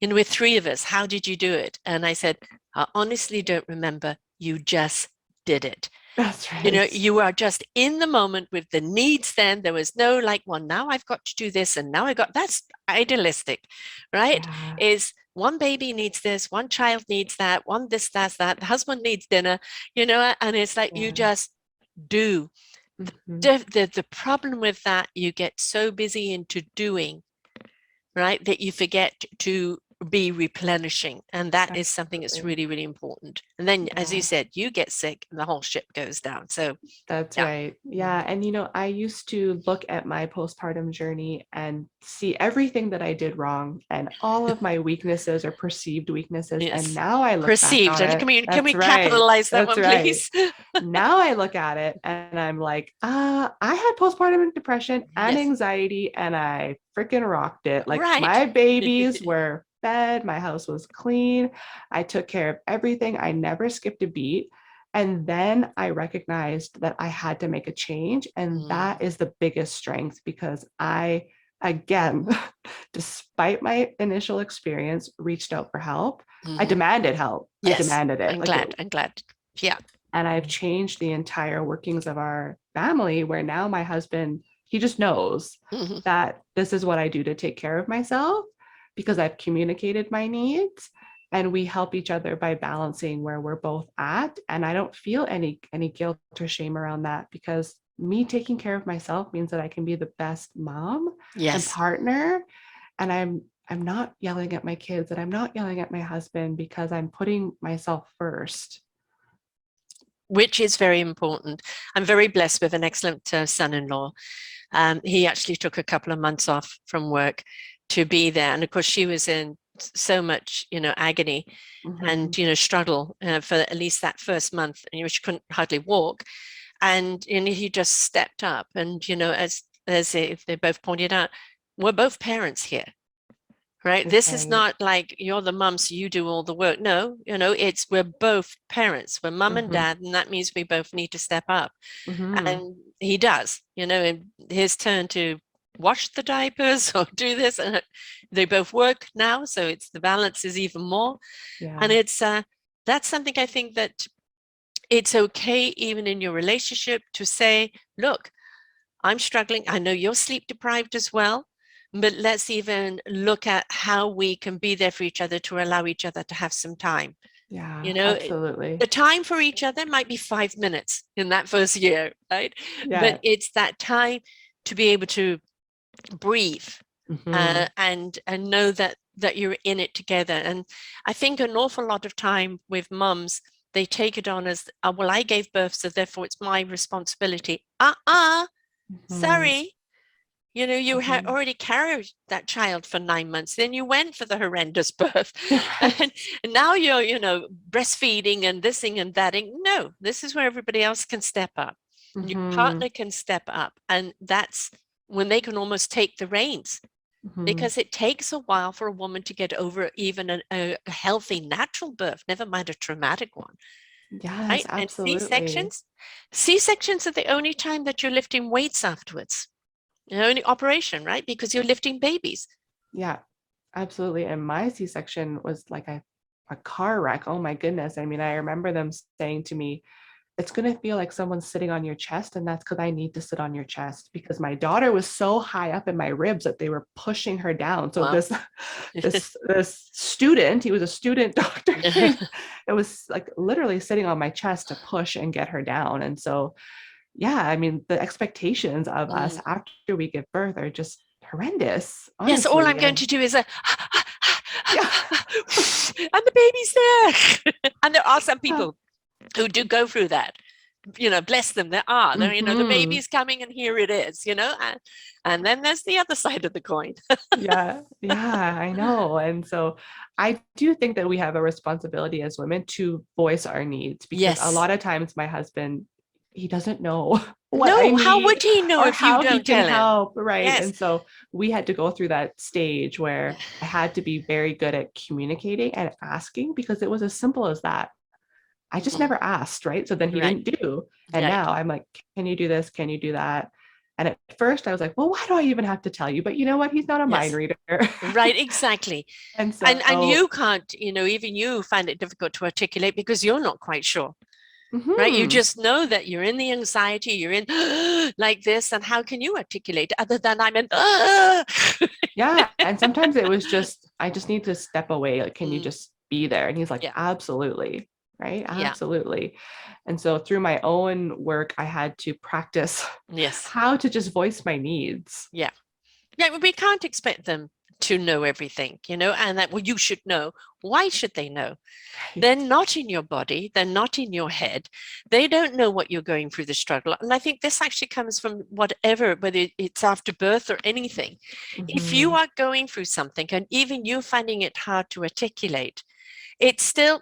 [SPEAKER 1] With three of us, how did you do it? And I said, I honestly don't remember. You just did it.
[SPEAKER 2] That's right.
[SPEAKER 1] You are just in the moment with the needs. Then there was no like, well, now I've got to do this and now I got, that's idealistic, right?
[SPEAKER 2] Yeah.
[SPEAKER 1] Is one baby needs this, one child needs that, one this, that's that, the husband needs dinner, and it's like you
[SPEAKER 2] Yeah.
[SPEAKER 1] just do.
[SPEAKER 2] Mhm.
[SPEAKER 1] The problem with that, you get so busy into doing, right? That you forget to be replenishing. And that is something that's
[SPEAKER 2] Absolutely.
[SPEAKER 1] really, really important. And then, as you
[SPEAKER 2] Yeah.
[SPEAKER 1] said, you get sick and the whole ship goes down. So,
[SPEAKER 2] That's
[SPEAKER 1] yeah.
[SPEAKER 2] right. Yeah. And, I used to look at my postpartum journey and see everything that I did wrong and all of my weaknesses or perceived weaknesses. And
[SPEAKER 1] Yes.
[SPEAKER 2] now I look back
[SPEAKER 1] Perceived.
[SPEAKER 2] on
[SPEAKER 1] And
[SPEAKER 2] it.
[SPEAKER 1] can we
[SPEAKER 2] That's right.
[SPEAKER 1] capitalize that
[SPEAKER 2] That's
[SPEAKER 1] one,
[SPEAKER 2] right.
[SPEAKER 1] please?
[SPEAKER 2] Now I look at it and I'm like, I had postpartum depression and
[SPEAKER 1] Yes.
[SPEAKER 2] anxiety and I freaking rocked it. Like
[SPEAKER 1] Right.
[SPEAKER 2] my babies were fed, my house was clean. I took care of everything. I never skipped a beat. And then I recognized that I had to make a change. And
[SPEAKER 1] Mm,
[SPEAKER 2] that is the biggest strength because again, despite my initial experience, reached out for help. I
[SPEAKER 1] mhm.
[SPEAKER 2] demanded help. I
[SPEAKER 1] Yes.
[SPEAKER 2] demanded it.
[SPEAKER 1] I'm
[SPEAKER 2] Like it,
[SPEAKER 1] glad. I'm glad. Yeah.
[SPEAKER 2] and I've changed the entire workings of our family where now my husband, he just knows
[SPEAKER 1] Mhm.
[SPEAKER 2] that this is what I do to take care of myself because I've communicated my needs and we help each other by balancing where we're both at. And I don't feel any guilt or shame around that because me taking care of myself means that I can be the best mom and
[SPEAKER 1] Yes.
[SPEAKER 2] partner. And I'm not yelling at my kids and I'm not yelling at my husband because I'm putting myself first.
[SPEAKER 1] Which is very important. I'm very blessed with an excellent son-in-law. He actually took a couple of months off from work to be there. And of course, she was in so much, agony and,
[SPEAKER 2] Mhm.
[SPEAKER 1] struggle for at least that first month. And, she couldn't hardly walk. And, he just stepped up. And, as they both pointed out, we're both parents here. Right. This is
[SPEAKER 2] Right.
[SPEAKER 1] not like you're the mum, so you do all the work. No, it's we're both parents. We're mum and
[SPEAKER 2] Mhm.
[SPEAKER 1] dad, and that means we both need to step up.
[SPEAKER 2] Mhm.
[SPEAKER 1] And he does, in his turn to wash the diapers or do this. And they both work now. So it's the balance is even more. And
[SPEAKER 2] Yeah.
[SPEAKER 1] it's that's something I think that it's okay, even in your relationship, to say, look, I'm struggling. I know you're sleep deprived as well, but let's even look at how we can be there for each other to allow each other to have some time. You
[SPEAKER 2] Yeah,
[SPEAKER 1] know,
[SPEAKER 2] absolutely.
[SPEAKER 1] the time for each other might be 5 minutes in that first year, right? But
[SPEAKER 2] Yeah.
[SPEAKER 1] it's that time to be able to breathe
[SPEAKER 2] Mhm.
[SPEAKER 1] and know that you're in it together. And I think an awful lot of time with mums, they take it on as, well, I gave birth, so therefore it's my responsibility.
[SPEAKER 2] Mhm.
[SPEAKER 1] Sorry, you had
[SPEAKER 2] Mhm.
[SPEAKER 1] already carried that child for 9 months. Then you went for the horrendous birth. And,
[SPEAKER 2] Right.
[SPEAKER 1] and now you're, breastfeeding and thising and thating. No, this is where everybody else can step up. Your
[SPEAKER 2] Mhm.
[SPEAKER 1] partner can step up. And that's when they can almost take the reins,
[SPEAKER 2] Mhm.
[SPEAKER 1] because it takes a while for a woman to get over even a healthy natural birth, never mind a traumatic one,
[SPEAKER 2] Yes,
[SPEAKER 1] right? And
[SPEAKER 2] absolutely.
[SPEAKER 1] C-sections are the only time that you're lifting weights afterwards. The only operation, right? Because you're lifting babies.
[SPEAKER 2] Yeah, absolutely. And my C-section was like a car wreck. Oh my goodness. I mean, I remember them saying to me, it's going to feel like someone's sitting on your chest. And that's because I need to sit on your chest because my daughter was so high up in my ribs that they were pushing her down. So
[SPEAKER 1] Wow.
[SPEAKER 2] this student, he was a student doctor, it was like literally sitting on my chest to push and get her down. And so, yeah, I mean, the expectations of us
[SPEAKER 1] Mm.
[SPEAKER 2] after we give birth are just horrendous,
[SPEAKER 1] Yes, all I'm
[SPEAKER 2] honestly.
[SPEAKER 1] going
[SPEAKER 2] And
[SPEAKER 1] to do is
[SPEAKER 2] yeah.
[SPEAKER 1] and the baby's there. And there are some people who do go through that. Bless them. There are. There, the
[SPEAKER 2] Mhm.
[SPEAKER 1] baby's coming and here it is, and then there's the other side of the coin.
[SPEAKER 2] Yeah, yeah, I know. And so I do think that we have a responsibility as women to voice our needs because a
[SPEAKER 1] Yes.
[SPEAKER 2] lot of times my husband, he doesn't know what I
[SPEAKER 1] No, how would
[SPEAKER 2] need
[SPEAKER 1] he know
[SPEAKER 2] or
[SPEAKER 1] if you
[SPEAKER 2] how he
[SPEAKER 1] don't
[SPEAKER 2] can
[SPEAKER 1] tell him?
[SPEAKER 2] help, right?
[SPEAKER 1] Yes.
[SPEAKER 2] And so we had to go through that stage where I had to be very good at communicating and asking because it was as simple as that. I just
[SPEAKER 1] Mm,
[SPEAKER 2] never asked, right? So then he
[SPEAKER 1] right.
[SPEAKER 2] didn't do. And
[SPEAKER 1] Right.
[SPEAKER 2] now I'm like, can you do this? Can you do that? And at first I was like, well, why do I even have to tell you? But you know what? He's not a mind
[SPEAKER 1] Yes.
[SPEAKER 2] reader.
[SPEAKER 1] Right, exactly.
[SPEAKER 2] And
[SPEAKER 1] And you
[SPEAKER 2] so,
[SPEAKER 1] can't, even you find it difficult to articulate because you're not quite sure, right? You
[SPEAKER 2] mhm,
[SPEAKER 1] just know that you're in the anxiety, you're in like this, and how can you articulate other than I'm in
[SPEAKER 2] yeah. And sometimes it was just, I just need to step away. Like, can you
[SPEAKER 1] Mm,
[SPEAKER 2] just be there? And he's like,
[SPEAKER 1] yeah,
[SPEAKER 2] absolutely. Right.
[SPEAKER 1] yeah,
[SPEAKER 2] Absolutely. And so through my own work, I had to practice
[SPEAKER 1] yes,
[SPEAKER 2] how to just voice my needs.
[SPEAKER 1] yeah. Yeah, we can't expect them. to know everything, and that, well, you should know. Why should they know? They're
[SPEAKER 2] Right.
[SPEAKER 1] not in your body. They're not in your head. They don't know what you're going through the struggle. And I think this actually comes from whatever, whether it's after birth or anything. If you
[SPEAKER 2] Mhm.
[SPEAKER 1] are going through something and even you're finding it hard to articulate, it's still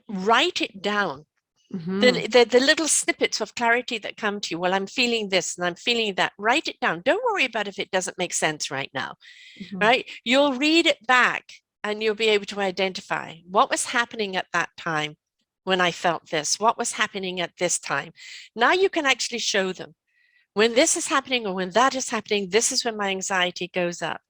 [SPEAKER 1] write it down.
[SPEAKER 2] Mhm.
[SPEAKER 1] The little snippets of clarity that come to you. Well, I'm feeling this and I'm feeling that. Write it down. Don't worry about if it doesn't make sense right now,
[SPEAKER 2] Mhm.
[SPEAKER 1] right? You'll read it back and you'll be able to identify what was happening at that time when I felt this, what was happening at this time. Now you can actually show them when this is happening or when that is happening, this is when my anxiety goes up.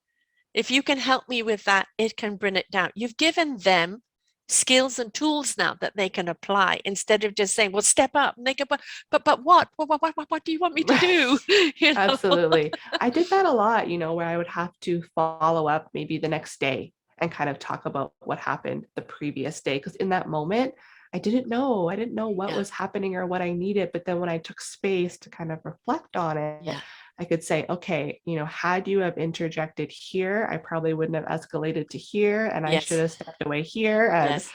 [SPEAKER 1] If you can help me with that, it can bring it down. You've given them skills and tools now that they can apply instead of just saying, well, step up. And they go, but what? What do you want me to do? you know?
[SPEAKER 2] Absolutely. I did that a lot, where I would have to follow up maybe the next day and kind of talk about what happened the previous day. Because in that moment, I didn't know. I didn't know what
[SPEAKER 1] Yeah,
[SPEAKER 2] was happening or what I needed. But then when I took space to kind of reflect on it,
[SPEAKER 1] yeah,
[SPEAKER 2] I could say, okay, had you have interjected here, I probably wouldn't have escalated to here. And I should
[SPEAKER 1] yes,
[SPEAKER 2] have stepped away here. And
[SPEAKER 1] yes,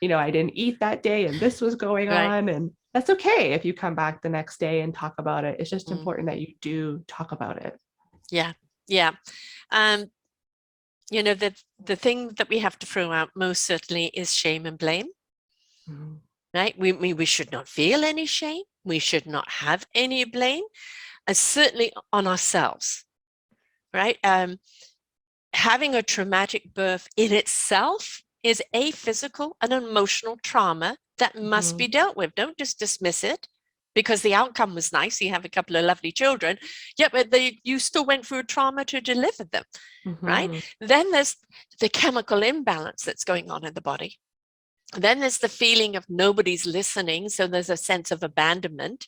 [SPEAKER 2] I didn't eat that day and this was going
[SPEAKER 1] right.
[SPEAKER 2] on. And that's okay if you come back the next day and talk about it. It's just
[SPEAKER 1] Mm,
[SPEAKER 2] important that you do talk about it.
[SPEAKER 1] yeah, yeah. Um, the thing that we have to throw out most certainly is shame and blame,
[SPEAKER 2] Mhm.
[SPEAKER 1] right? We should not feel any shame. We should not have any blame, and certainly on ourselves, right? Having a traumatic birth in itself is a physical and emotional trauma that must be
[SPEAKER 2] Mhm.
[SPEAKER 1] dealt with. Don't just dismiss it because the outcome was nice. You have a couple of lovely children. Yeah, but you still went through a trauma to deliver them, right?
[SPEAKER 2] Mhm.
[SPEAKER 1] Then there's the chemical imbalance that's going on in the body. Then there's the feeling of nobody's listening. So there's a sense of abandonment.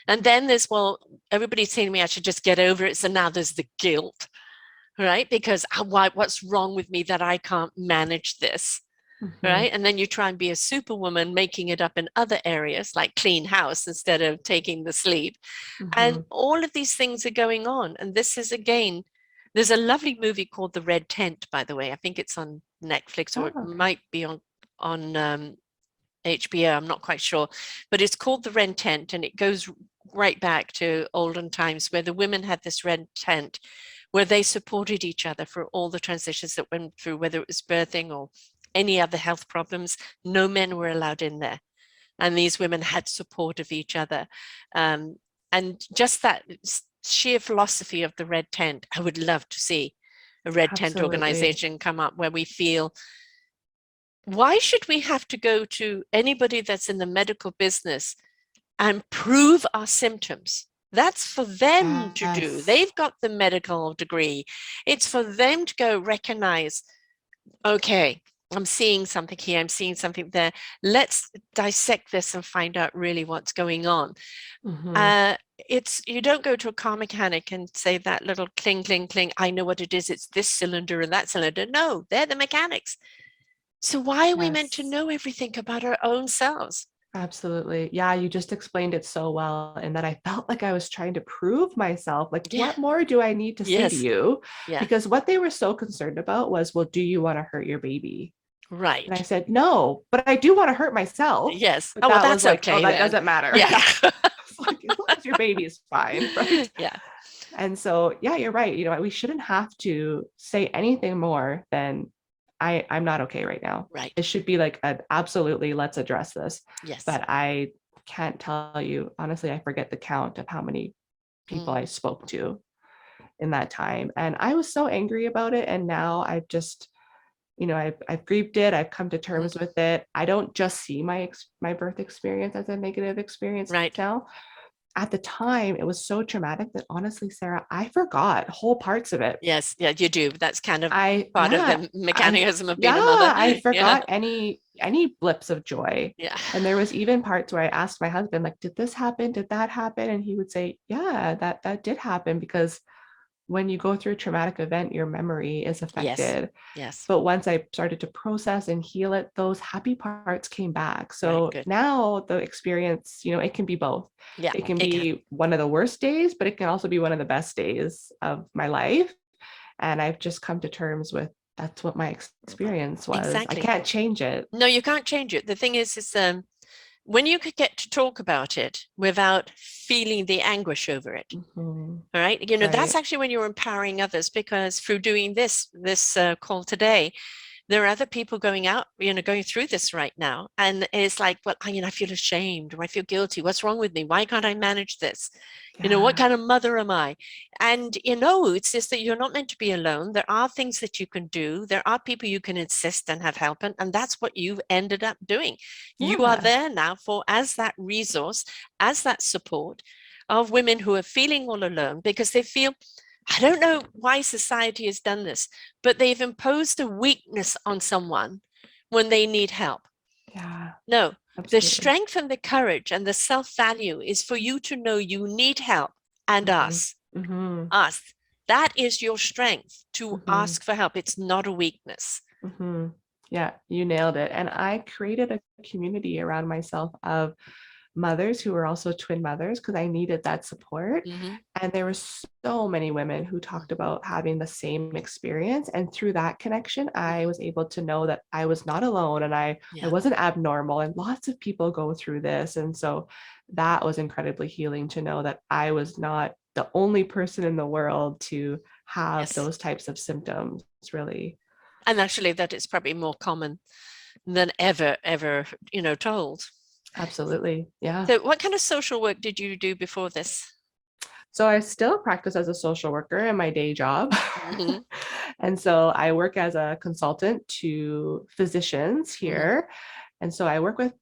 [SPEAKER 1] And then there's, well, everybody's telling me I should just get over it. So now there's the guilt, right? Because what's wrong with me that I can't manage this,
[SPEAKER 2] Mhm.
[SPEAKER 1] right? And then you try and be a superwoman, making it up in other areas like clean house instead of taking the sleep. And
[SPEAKER 2] Mhm.
[SPEAKER 1] all of these things are going on. And this is again, there's a lovely movie called The Red Tent, by the way. I think it's on Netflix or
[SPEAKER 2] Oh,
[SPEAKER 1] it
[SPEAKER 2] okay.
[SPEAKER 1] might be on HBO. I'm not quite sure, but it's called The Red Tent, and it goes right back to olden times where the women had this red tent where they supported each other for all the transitions that went through, whether it was birthing or any other health problems. No men were allowed in there. And these women had support of each other. Um, and just that sheer philosophy of the red tent, I would love to see a red tent
[SPEAKER 2] Absolutely.
[SPEAKER 1] organization come up where we feel, why should we have to go to anybody that's in the medical business and prove our symptoms? That's for them to do.
[SPEAKER 2] Yes.
[SPEAKER 1] They've got the medical degree. It's for them to go recognize, okay, I'm seeing something here, I'm seeing something there. Let's dissect this and find out really what's going on.
[SPEAKER 2] Mhm.
[SPEAKER 1] Uh, it's you don't go to a car mechanic and say that little cling, cling, cling. I know what it is. It's this cylinder and that cylinder. No, they're the mechanics. So why are we meant to
[SPEAKER 2] Yes.
[SPEAKER 1] know everything about our own selves?
[SPEAKER 2] Absolutely. Yeah, you just explained it so well. And that I felt like I was trying to prove myself. Like,
[SPEAKER 1] Yeah.
[SPEAKER 2] what more do I need to say to
[SPEAKER 1] Yes.
[SPEAKER 2] you?
[SPEAKER 1] Yeah.
[SPEAKER 2] Because what they were so concerned about was, well, do you want to hurt your baby? And I
[SPEAKER 1] Right.
[SPEAKER 2] said, no, but I do want to hurt myself.
[SPEAKER 1] Yes.
[SPEAKER 2] But
[SPEAKER 1] Oh, well,
[SPEAKER 2] that was
[SPEAKER 1] that's
[SPEAKER 2] like, oh,
[SPEAKER 1] okay
[SPEAKER 2] that
[SPEAKER 1] then.
[SPEAKER 2] doesn't matter.
[SPEAKER 1] Yeah.
[SPEAKER 2] It's like, as long as your baby is fine, right?
[SPEAKER 1] Yeah.
[SPEAKER 2] And so, yeah, you're right. We shouldn't have to say anything more than I'm not okay right now.
[SPEAKER 1] Right.
[SPEAKER 2] It should be like an absolutely let's address this.
[SPEAKER 1] Yes.
[SPEAKER 2] But I can't tell you, honestly, I forget the count of how many people I
[SPEAKER 1] Mm,
[SPEAKER 2] spoke to in that time. And I was so angry about it. And now I've just, I've grieved it. I've come to terms
[SPEAKER 1] mm,
[SPEAKER 2] with it. I don't just see my birth experience as a negative experience
[SPEAKER 1] right.
[SPEAKER 2] now. At the time, it was so traumatic that honestly, Sarah, I forgot whole parts of it.
[SPEAKER 1] Yes. Yeah, you do. That's kind of
[SPEAKER 2] I
[SPEAKER 1] part of
[SPEAKER 2] yeah,
[SPEAKER 1] the mechanism of being a mother.
[SPEAKER 2] I
[SPEAKER 1] Yeah.
[SPEAKER 2] forgot any blips of joy.
[SPEAKER 1] Yeah.
[SPEAKER 2] And there was even parts where I asked my husband, like, did this happen? Did that happen? And he would say, yeah, that did happen because when you go through a traumatic event, your memory is
[SPEAKER 1] Yes.
[SPEAKER 2] affected.
[SPEAKER 1] Yes.
[SPEAKER 2] But once I started to process and heal it, those happy parts came back.
[SPEAKER 1] Right.
[SPEAKER 2] So
[SPEAKER 1] Good.
[SPEAKER 2] now the experience, it can be both.
[SPEAKER 1] Yeah,
[SPEAKER 2] It can
[SPEAKER 1] it can.
[SPEAKER 2] be one of the worst days, but it can also be one of the best days of my life. And I've just come to terms with that's what my experience was. I
[SPEAKER 1] Exactly.
[SPEAKER 2] can't change it.
[SPEAKER 1] No, you can't change it. The thing is when you could get to talk about it without feeling the anguish over it.
[SPEAKER 2] Mhm.
[SPEAKER 1] All right. You know, that's
[SPEAKER 2] Right.
[SPEAKER 1] actually when you're empowering others, because through doing this call today, there are other people going out, you know, going through this right now. And it's like, well, I feel ashamed, or I feel guilty. What's wrong with me? Why can't I manage this? You know, what
[SPEAKER 2] Yeah.
[SPEAKER 1] kind of mother am I? And, you know, it's just that you're not meant to be alone. There are things that you can do. There are people you can insist and have help. And that's what you've ended up doing. You are
[SPEAKER 2] Yeah.
[SPEAKER 1] there now for as that resource, as that support of women who are feeling all alone because they feel, I don't know why society has done this, but they've imposed a weakness on someone when they need help.
[SPEAKER 2] Yeah.
[SPEAKER 1] No, the
[SPEAKER 2] Absolutely.
[SPEAKER 1] strength and the courage and the self-value is for you to know you need help and
[SPEAKER 2] Mhm.
[SPEAKER 1] ask.
[SPEAKER 2] Mhm.
[SPEAKER 1] Ask. That is your strength, to
[SPEAKER 2] Mhm.
[SPEAKER 1] ask for help. It's not a weakness.
[SPEAKER 2] Mhm. Yeah, you nailed it. And I created a community around myself of mothers who were also twin mothers because I needed that support.
[SPEAKER 1] Mm-hmm.
[SPEAKER 2] And there were so many women who talked about having the same experience. And through that connection, I was able to know that I was not alone and I
[SPEAKER 1] Yeah.
[SPEAKER 2] wasn't abnormal. And lots of people go through this. And so that was incredibly healing to know that I was not the only person in the world to have
[SPEAKER 1] Yes.
[SPEAKER 2] those types of symptoms, really.
[SPEAKER 1] And actually, that is probably more common than ever, you know, told.
[SPEAKER 2] Absolutely. Yeah.
[SPEAKER 1] So, what kind of social work did you do before this?
[SPEAKER 2] So I still practice as a social worker in my day job.
[SPEAKER 1] Mm-hmm.
[SPEAKER 2] And so I work as a consultant to physicians
[SPEAKER 1] Mm-hmm.
[SPEAKER 2] here. And so I work with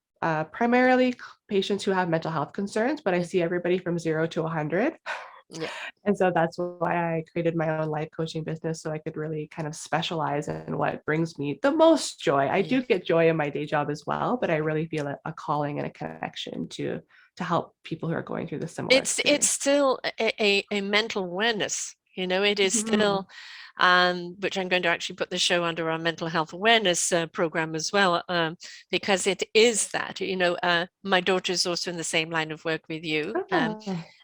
[SPEAKER 2] primarily patients who have mental health concerns, but I see everybody from 0 to 100.
[SPEAKER 1] Yeah.
[SPEAKER 2] And so that's why I created my own life coaching business so I could really kind of specialize in what brings me the most joy. I
[SPEAKER 1] Yeah.
[SPEAKER 2] do get joy in my day job as well, but I really feel a calling and a connection to help people who are going through the similar
[SPEAKER 1] It's
[SPEAKER 2] experience.
[SPEAKER 1] still a mental awareness. You know, it is
[SPEAKER 2] Mhm.
[SPEAKER 1] still, which I'm going to actually put the show under our mental health awareness program as well, because it is that. You know, my daughter is also in the same line of work with you,
[SPEAKER 2] Ah,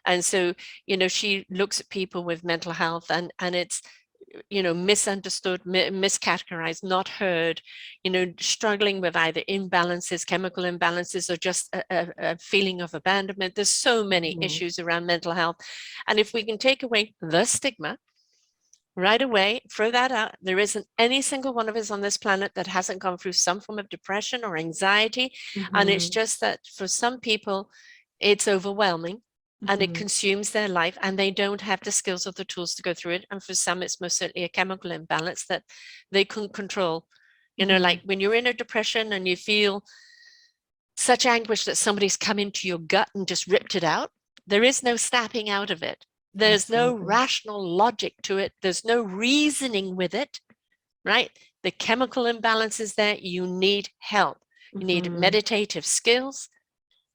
[SPEAKER 1] and so you know she looks at people with mental health, and it's, you know, misunderstood, miscategorized, not heard, you know, struggling with either imbalances, chemical imbalances, or just a feeling of abandonment. There's so many
[SPEAKER 2] mhm,
[SPEAKER 1] issues around mental health. And if we can take away the stigma right away, throw that out, there isn't any single one of us on this planet that hasn't gone through some form of depression or anxiety. And it's
[SPEAKER 2] mhm,
[SPEAKER 1] just that for some people, it's overwhelming and it
[SPEAKER 2] mhm,
[SPEAKER 1] consumes their life, and they don't have the skills or the tools to go through it. And for some, it's most certainly a chemical imbalance that they couldn't control. You know, like
[SPEAKER 2] mhm,
[SPEAKER 1] when you're in a depression and you feel such anguish that somebody's come into your gut and just ripped it out, there is no snapping out of it. There's no
[SPEAKER 2] absolutely.
[SPEAKER 1] rational logic to it. There's no reasoning with it, right? The chemical imbalance is there. You need help. You need
[SPEAKER 2] Mhm,
[SPEAKER 1] meditative skills,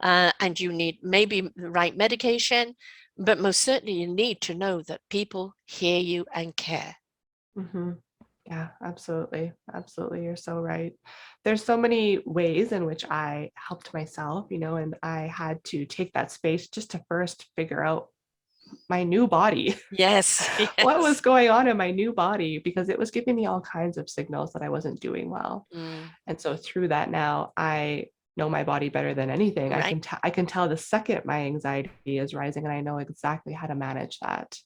[SPEAKER 1] and you need maybe the right medication, but most certainly you need to know that people hear you and care.
[SPEAKER 2] mhm. Yeah, absolutely. Absolutely. You're so right. There's so many ways in which I helped myself, and I had to take that space just to first figure out my new body.
[SPEAKER 1] Yes,
[SPEAKER 2] What was
[SPEAKER 1] yes.
[SPEAKER 2] going on in my new body because it was giving me all kinds of signals that I wasn't doing well.
[SPEAKER 1] Mm,
[SPEAKER 2] And so through that now I know my body better than anything. I
[SPEAKER 1] right.
[SPEAKER 2] can I can tell the second my anxiety is rising and I know exactly how to manage that.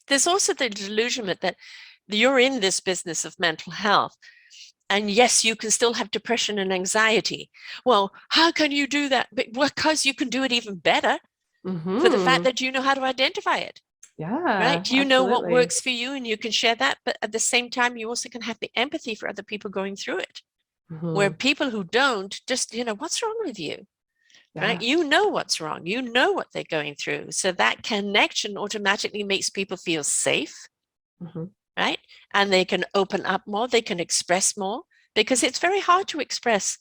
[SPEAKER 1] There's also the delusionment that you're in this business of mental health. And yes, you can still have depression and anxiety. Well, how can you do that? Because you can do it even better for the fact
[SPEAKER 2] Mhm.
[SPEAKER 1] that you know how to identify it,
[SPEAKER 2] Yeah,
[SPEAKER 1] right? You know what
[SPEAKER 2] absolutely.
[SPEAKER 1] works for you and you can share that. But at the same time, you also can have the empathy for other people going through it. Where
[SPEAKER 2] Mhm.
[SPEAKER 1] people who don't just, you know, what's wrong with you? Right?
[SPEAKER 2] Yeah.
[SPEAKER 1] You know what's wrong. You know what they're going through. So that connection automatically makes people feel safe,
[SPEAKER 2] Mhm.
[SPEAKER 1] right? And they can open up more, they can express more, because it's very hard to express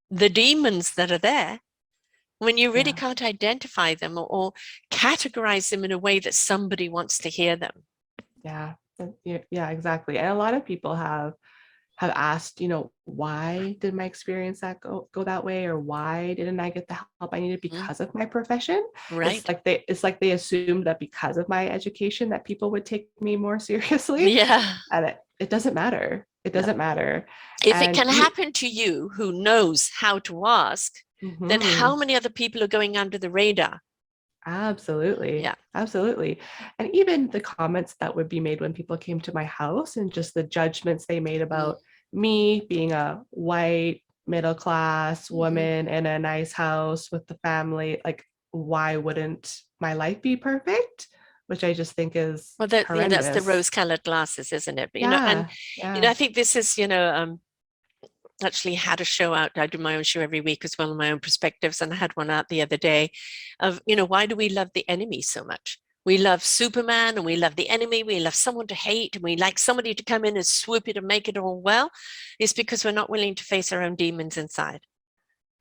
[SPEAKER 1] the demons that are there when you really
[SPEAKER 2] Yeah.
[SPEAKER 1] can't identify them, or categorize them in a way that somebody wants to hear them.
[SPEAKER 2] Yeah. Yeah, exactly. And a lot of people have have asked, why did my experience go that way, or why didn't I get the help I needed
[SPEAKER 1] Mm,
[SPEAKER 2] because of my profession? It's
[SPEAKER 1] right.
[SPEAKER 2] like they assumed that because of my education that people would take me more seriously,
[SPEAKER 1] Yeah.
[SPEAKER 2] and it doesn't matter. It
[SPEAKER 1] No.
[SPEAKER 2] doesn't matter.
[SPEAKER 1] If it
[SPEAKER 2] And
[SPEAKER 1] can happen to you who knows how to ask, then how
[SPEAKER 2] Mhm.
[SPEAKER 1] many other people are going under the radar?
[SPEAKER 2] Absolutely.
[SPEAKER 1] Yeah.
[SPEAKER 2] Absolutely. And even the comments that would be made when people came to my house, and just the judgments they made
[SPEAKER 1] Mm,
[SPEAKER 2] about me being a white middle class
[SPEAKER 1] mhm.
[SPEAKER 2] woman in a nice house with the family, like, why wouldn't my life be perfect? Which I just think is
[SPEAKER 1] Well, yeah, that's the
[SPEAKER 2] horrendous.
[SPEAKER 1] rose-colored glasses, isn't it? But, and
[SPEAKER 2] Yeah.
[SPEAKER 1] I
[SPEAKER 2] Yeah.
[SPEAKER 1] think this is, actually had a show out. I do my own show every week as well, my own perspectives, and I had one out the other day of, why do we love the enemy so much? We love Superman and we love the enemy. We love someone to hate and we like somebody to come in and swoop it and make it all well. It's because we're not willing to face our own demons inside,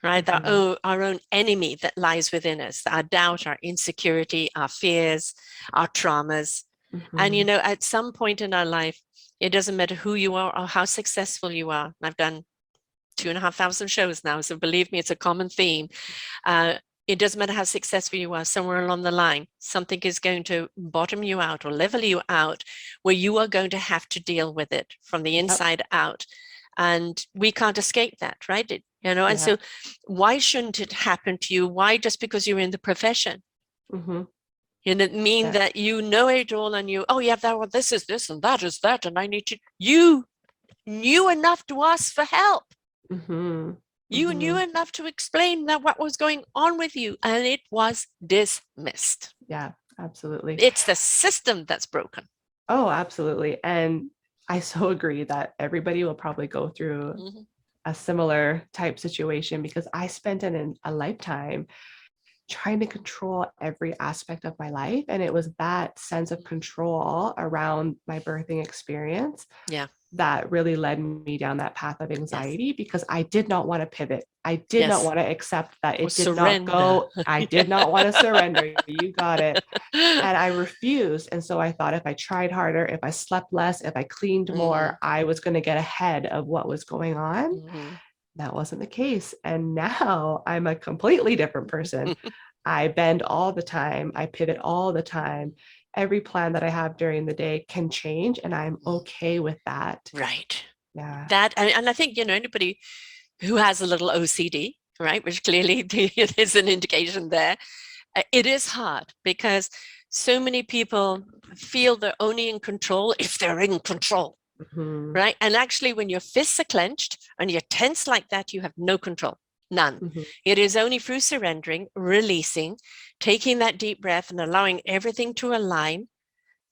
[SPEAKER 1] right?
[SPEAKER 2] Mhm.
[SPEAKER 1] Our own enemy that lies within us, our doubt, our insecurity, our fears, our traumas. And,
[SPEAKER 2] Mhm.
[SPEAKER 1] at some point in our life, it doesn't matter who you are or how successful you are. I've done 2,500 shows now. So believe me, it's a common theme. Uh, it doesn't matter how successful you are, somewhere along the line, something is going to bottom you out or level you out where you are going to have to deal with it from the
[SPEAKER 2] Yep.
[SPEAKER 1] inside out. And we can't escape that, right? And
[SPEAKER 2] Yeah.
[SPEAKER 1] so why shouldn't it happen to you? Why just because you're in the profession?
[SPEAKER 2] Mhm.
[SPEAKER 1] It mean
[SPEAKER 2] Yeah.
[SPEAKER 1] that you know it all and oh, yeah, that, well, this is this and that is that. And you knew enough to ask for help.
[SPEAKER 2] Mhm.
[SPEAKER 1] You knew
[SPEAKER 2] Mhm.
[SPEAKER 1] enough to explain that what was going on with you, and it was dismissed.
[SPEAKER 2] Yeah, absolutely.
[SPEAKER 1] It's the system that's broken.
[SPEAKER 2] Oh, absolutely. And I so agree that everybody will probably go through
[SPEAKER 1] Mhm.
[SPEAKER 2] a similar type situation, because I spent a lifetime trying to control every aspect of my life. And it was that sense of control around my birthing experience
[SPEAKER 1] Yeah.
[SPEAKER 2] that really led me down that path of
[SPEAKER 1] Yes.
[SPEAKER 2] anxiety, because I did not want to pivot. I did not
[SPEAKER 1] Yes.
[SPEAKER 2] want to accept that
[SPEAKER 1] Or
[SPEAKER 2] it did not
[SPEAKER 1] surrender.
[SPEAKER 2] go. I did
[SPEAKER 1] Yeah.
[SPEAKER 2] not want to surrender. You got it. And I refused. And so I thought if I tried harder, if I slept less, if I cleaned
[SPEAKER 1] Mhm.
[SPEAKER 2] more, I was going to get ahead of what was going on.
[SPEAKER 1] Mhm.
[SPEAKER 2] That wasn't the case. And now I'm a completely different person. I bend all the time. I pivot all the time. Every plan that I have during the day can change, and I'm okay with that.
[SPEAKER 1] Right.
[SPEAKER 2] Yeah.
[SPEAKER 1] That and I think anybody who has a little OCD, right, which clearly is an indication there. It is hard because so many people feel they're only in control if they're in control,
[SPEAKER 2] Mhm.
[SPEAKER 1] right? And actually, when your fists are clenched and you're tense like that, you have no control, none.
[SPEAKER 2] Mhm.
[SPEAKER 1] It is only through surrendering, releasing, taking that deep breath and allowing everything to align,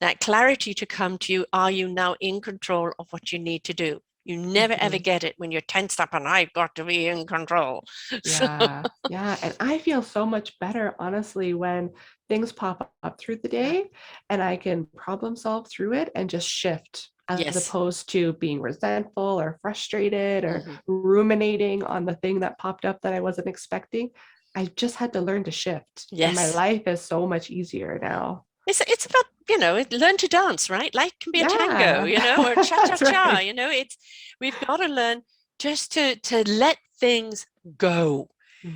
[SPEAKER 1] that clarity to come to you. Are you now in control of what you need to do? You never ever
[SPEAKER 2] Mhm.
[SPEAKER 1] get it when you're tensed up and I've got to be in control. So,
[SPEAKER 2] Yeah. Yeah. And I feel so much better, honestly, when things pop up through the
[SPEAKER 1] yeah.
[SPEAKER 2] day and I can problem solve through it and just shift, as
[SPEAKER 1] Yes.
[SPEAKER 2] opposed to being resentful or frustrated or
[SPEAKER 1] Mhm.
[SPEAKER 2] ruminating on the thing that popped up that I wasn't expecting. I just had to learn to shift, and my
[SPEAKER 1] Yes.
[SPEAKER 2] life is so much easier now.
[SPEAKER 1] It's about, learn to dance, right? Life can be a tango,
[SPEAKER 2] Yeah.
[SPEAKER 1] or cha cha
[SPEAKER 2] That's
[SPEAKER 1] cha.
[SPEAKER 2] right.
[SPEAKER 1] It's we've got to learn just to let things go.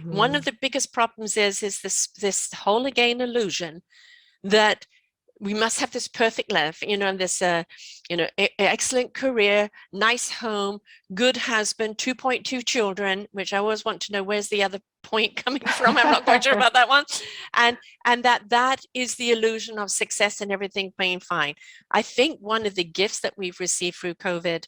[SPEAKER 1] One of
[SPEAKER 2] Mhm.
[SPEAKER 1] the biggest problems is this whole again illusion that we must have this perfect life, and this, excellent career, nice home, good husband, 2.2 children, which I always want to know where's the other point coming from. I'm not quite sure about that one. And that is the illusion of success and everything being fine. I think one of the gifts that we've received through COVID,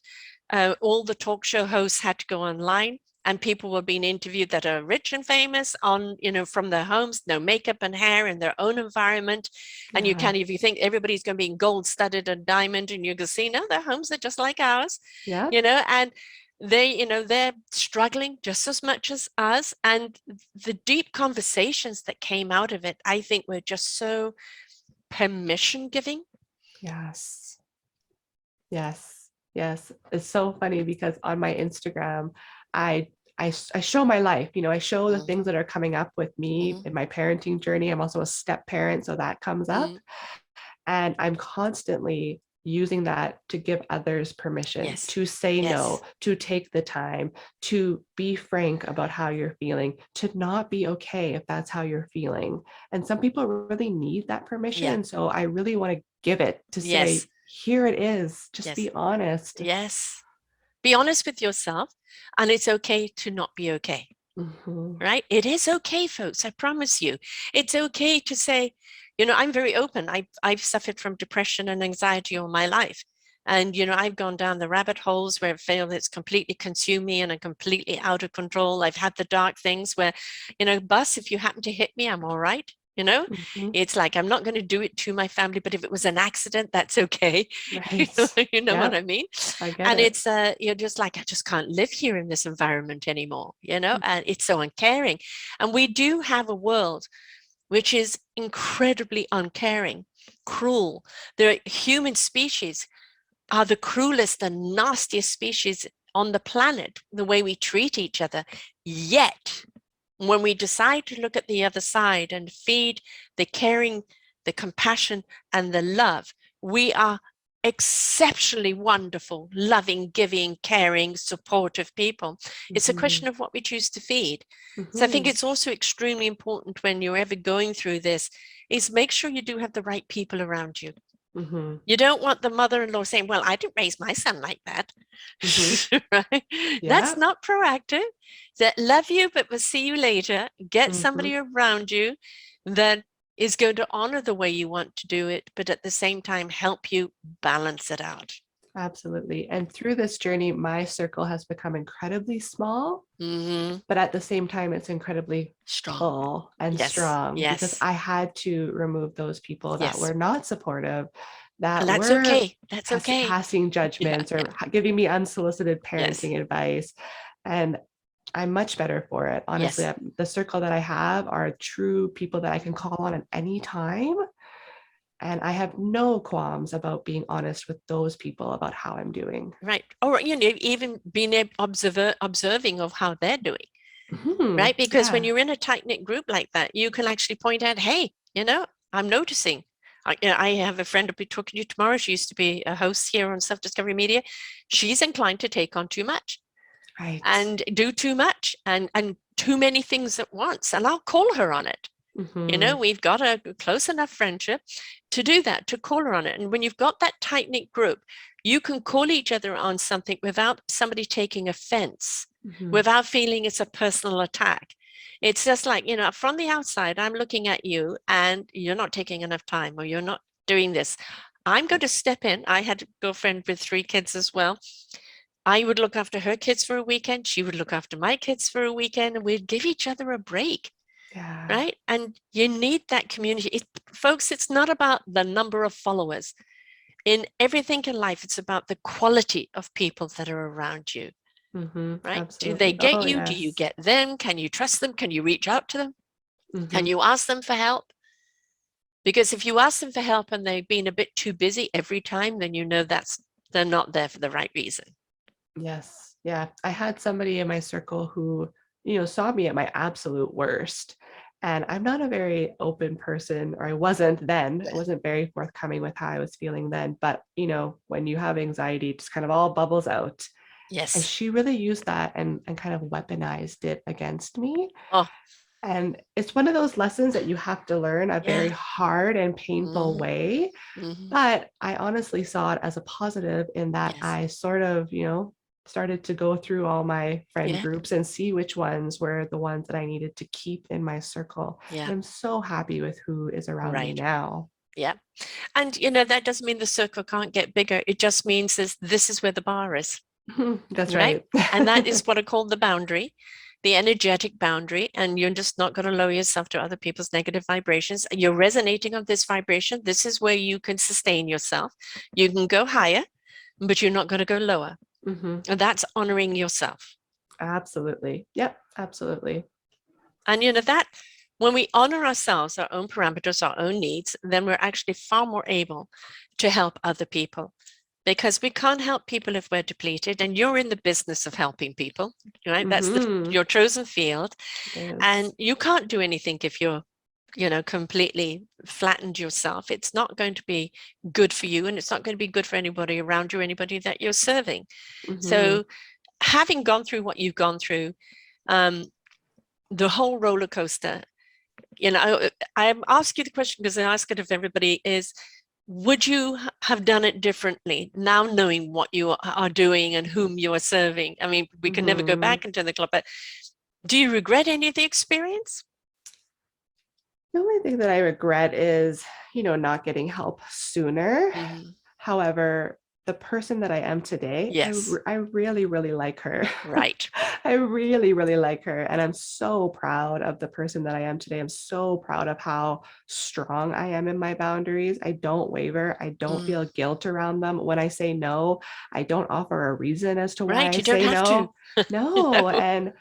[SPEAKER 1] all the talk show hosts had to go online and people were being interviewed that are rich and famous on, from their homes, no makeup and hair in their own environment. And you
[SPEAKER 2] Yeah.
[SPEAKER 1] can, if you think everybody's going to be in gold studded and diamond, and you can see, no, their homes are just like ours,
[SPEAKER 2] Yeah.
[SPEAKER 1] and they're struggling just as much as us. And the deep conversations that came out of it, I think were just so permission giving.
[SPEAKER 2] Yes. Yes. Yes. It's so funny because on my Instagram, I I show my life. I show the
[SPEAKER 1] Mm-hmm,
[SPEAKER 2] things that are coming up with me
[SPEAKER 1] mm-hmm,
[SPEAKER 2] in my parenting journey. I'm also a step parent, so that comes up. And I'm constantly using that to give others permission
[SPEAKER 1] Yes.
[SPEAKER 2] to say no,
[SPEAKER 1] Yes.
[SPEAKER 2] to take the time, to be frank about how you're feeling, to not be okay if that's how you're feeling. And some people really need that permission.
[SPEAKER 1] Yeah.
[SPEAKER 2] And so I really want to give it to
[SPEAKER 1] Yes.
[SPEAKER 2] say, here it is, just
[SPEAKER 1] Yes.
[SPEAKER 2] be honest.
[SPEAKER 1] Yes. Be honest with yourself, and it's okay to not be okay.
[SPEAKER 2] Mhm.
[SPEAKER 1] Right? It is okay, folks. I promise you. It's okay to say, I'm very open. I've suffered from depression and anxiety all my life. And, I've gone down the rabbit holes where I feel it's completely consumed me and I'm completely out of control. I've had the dark things where, bus, if you happen to hit me, I'm all right.
[SPEAKER 2] Mhm.
[SPEAKER 1] It's like, I'm not going to do it to my family, but if it was an accident, that's okay.
[SPEAKER 2] Right.
[SPEAKER 1] You know what
[SPEAKER 2] Yep.
[SPEAKER 1] I mean?
[SPEAKER 2] I get
[SPEAKER 1] And
[SPEAKER 2] it.
[SPEAKER 1] it's you're just like, I just can't live here in this environment anymore,
[SPEAKER 2] Mm.
[SPEAKER 1] and it's so uncaring. And we do have a world which is incredibly uncaring, cruel. The human species are the cruelest and nastiest species on the planet, the way we treat each other. Yet when we decide to look at the other side and feed the caring, the compassion, and the love, we are exceptionally wonderful, loving, giving, caring, supportive people. It's a
[SPEAKER 2] Mhm.
[SPEAKER 1] question of what we choose to feed. So I think
[SPEAKER 2] Mhm.
[SPEAKER 1] it's also extremely important when you're ever going through this is make sure you do have the right people around you.
[SPEAKER 2] Mhm.
[SPEAKER 1] You don't want the mother-in-law saying, well, I didn't raise my son like that.
[SPEAKER 2] Mhm.
[SPEAKER 1] Right? That's
[SPEAKER 2] Yeah.
[SPEAKER 1] not proactive. That love you, but will see you later. Get
[SPEAKER 2] Mhm.
[SPEAKER 1] somebody around you that is going to honor the way you want to do it, but at the same time, help you balance it out.
[SPEAKER 2] Absolutely. And through this journey, my circle has become incredibly small,
[SPEAKER 1] Mm-hmm.
[SPEAKER 2] but at the same time, it's incredibly
[SPEAKER 1] Strong.
[SPEAKER 2] full and
[SPEAKER 1] Yes.
[SPEAKER 2] strong because
[SPEAKER 1] Yes.
[SPEAKER 2] I had to remove those people that
[SPEAKER 1] Yes.
[SPEAKER 2] were not supportive,
[SPEAKER 1] And
[SPEAKER 2] that
[SPEAKER 1] that's
[SPEAKER 2] were
[SPEAKER 1] okay. That's okay.
[SPEAKER 2] passing
[SPEAKER 1] Yeah.
[SPEAKER 2] judgments
[SPEAKER 1] Yeah.
[SPEAKER 2] or giving me unsolicited
[SPEAKER 1] Yes.
[SPEAKER 2] parenting advice. And I'm much better for it. Honestly,
[SPEAKER 1] Yes.
[SPEAKER 2] the circle that I have are true people that I can call on at any time. And I have no qualms about being honest with those people about how I'm doing.
[SPEAKER 1] Right. Or, even being observing of how they're doing.
[SPEAKER 2] Mhm.
[SPEAKER 1] Right? Because when
[SPEAKER 2] Yeah.
[SPEAKER 1] you're in a tight knit group like that, you can actually point out, hey, I'm noticing. I have a friend I'll be talking to you tomorrow. She used to be a host here on Self Discovery Media. She's inclined to take on too much
[SPEAKER 2] Right.
[SPEAKER 1] and do too much and too many things at once. And I'll call her on it.
[SPEAKER 2] Mhm.
[SPEAKER 1] We've got a close enough friendship to do that, to call her on it. And when you've got that tight knit group, you can call each other on something without somebody taking offense,
[SPEAKER 2] Mhm.
[SPEAKER 1] without feeling it's a personal attack. It's just like, from the outside, I'm looking at you and you're not taking enough time or you're not doing this. I'm going to step in. I had a girlfriend with 3 kids as well. I would look after her kids for a weekend. She would look after my kids for a weekend, and we'd give each other a break,
[SPEAKER 2] Yeah.
[SPEAKER 1] right? And you need that community. Folks, it's not about the number of followers. In everything in life, it's about the quality of people that are around you,
[SPEAKER 2] Mhm.
[SPEAKER 1] right? Do they
[SPEAKER 2] Absolutely.
[SPEAKER 1] get
[SPEAKER 2] Oh,
[SPEAKER 1] you? Do you
[SPEAKER 2] yes.
[SPEAKER 1] get them? Can you trust them? Can you reach out to them? Can
[SPEAKER 2] Mhm.
[SPEAKER 1] you ask them for help? Because if you ask them for help and they've been a bit too busy every time, then they're not there for the right reason.
[SPEAKER 2] Yes. Yeah. I had somebody in my circle who, saw me at my absolute worst. And I'm not a very open person, or I wasn't then. I wasn't very forthcoming with how I was feeling then. But, when you have anxiety, it just kind of all bubbles out. And
[SPEAKER 1] Yes.
[SPEAKER 2] she really used that and kind of weaponized it against me.
[SPEAKER 1] Oh,
[SPEAKER 2] And it's one of those lessons that you have to learn a very
[SPEAKER 1] yeah.
[SPEAKER 2] hard and painful
[SPEAKER 1] Hmm.
[SPEAKER 2] way.
[SPEAKER 1] Hmm.
[SPEAKER 2] But I honestly saw it as a positive in that
[SPEAKER 1] Yes.
[SPEAKER 2] I sort of, started to go through all my friend
[SPEAKER 1] Yeah.
[SPEAKER 2] groups and see which ones were the ones that I needed to keep in my circle.
[SPEAKER 1] Yeah.
[SPEAKER 2] And I'm so happy with who is around me
[SPEAKER 1] Right.
[SPEAKER 2] now.
[SPEAKER 1] Yeah. And that doesn't mean the circle can't get bigger. It just means this is where the bar is,
[SPEAKER 2] That's
[SPEAKER 1] right?
[SPEAKER 2] right.
[SPEAKER 1] And that is what I call the boundary, the energetic boundary. And you're just not going to lower yourself to other people's negative vibrations. You're resonating on this vibration. This is where you can sustain yourself. You can go higher, but you're not going to go lower.
[SPEAKER 2] Mhm.
[SPEAKER 1] And that's honoring yourself.
[SPEAKER 2] Absolutely. Yep, absolutely.
[SPEAKER 1] And that when we honor ourselves, our own parameters, our own needs, then we're actually far more able to help other people, because we can't help people if we're depleted. And you're in the business of helping people, right? That's
[SPEAKER 2] Mhm.
[SPEAKER 1] your chosen field.
[SPEAKER 2] It is.
[SPEAKER 1] And you can't do anything if you're completely flattened yourself, it's not going to be good for you, and it's not going to be good for anybody around you, anybody that you're serving. So having gone through what you've gone through, the whole roller coaster, I ask you the question because I ask it of everybody is, would you have done it differently now knowing what you are doing and whom you are serving? I mean, we can never go back into the club, but do you regret any of the experience?
[SPEAKER 2] The only thing that I regret is, not getting help sooner. However, the person that I am today,
[SPEAKER 1] Yes.
[SPEAKER 2] I really, really like her.
[SPEAKER 1] Right.
[SPEAKER 2] I really, really like her. And I'm so proud of the person that I am today. I'm so proud of how strong I am in my boundaries. I don't waver. I don't feel guilt around them. When I say no, I don't offer a reason as to why
[SPEAKER 1] Right.
[SPEAKER 2] I
[SPEAKER 1] You don't
[SPEAKER 2] say
[SPEAKER 1] have to.
[SPEAKER 2] no. No. And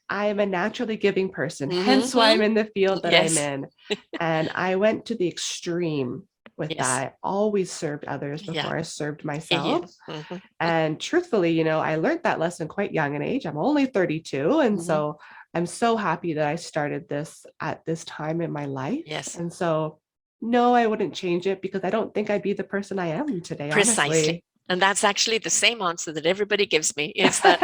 [SPEAKER 2] I am a naturally giving person, hence why I'm in the field that I'm
[SPEAKER 1] Yes.
[SPEAKER 2] in. And I went to the extreme with
[SPEAKER 1] Yes.
[SPEAKER 2] that. I always served others
[SPEAKER 1] Yeah.
[SPEAKER 2] before I served
[SPEAKER 1] Hear you.
[SPEAKER 2] myself. And truthfully, I learned that lesson quite young in age. I'm only 32. And so I'm so happy that I started this at this time in my life.
[SPEAKER 1] Yes.
[SPEAKER 2] And so, no, I wouldn't change it because I don't think I'd be the person I am today,
[SPEAKER 1] Precisely.
[SPEAKER 2] honestly.
[SPEAKER 1] And that's actually the same answer that everybody gives me. It's that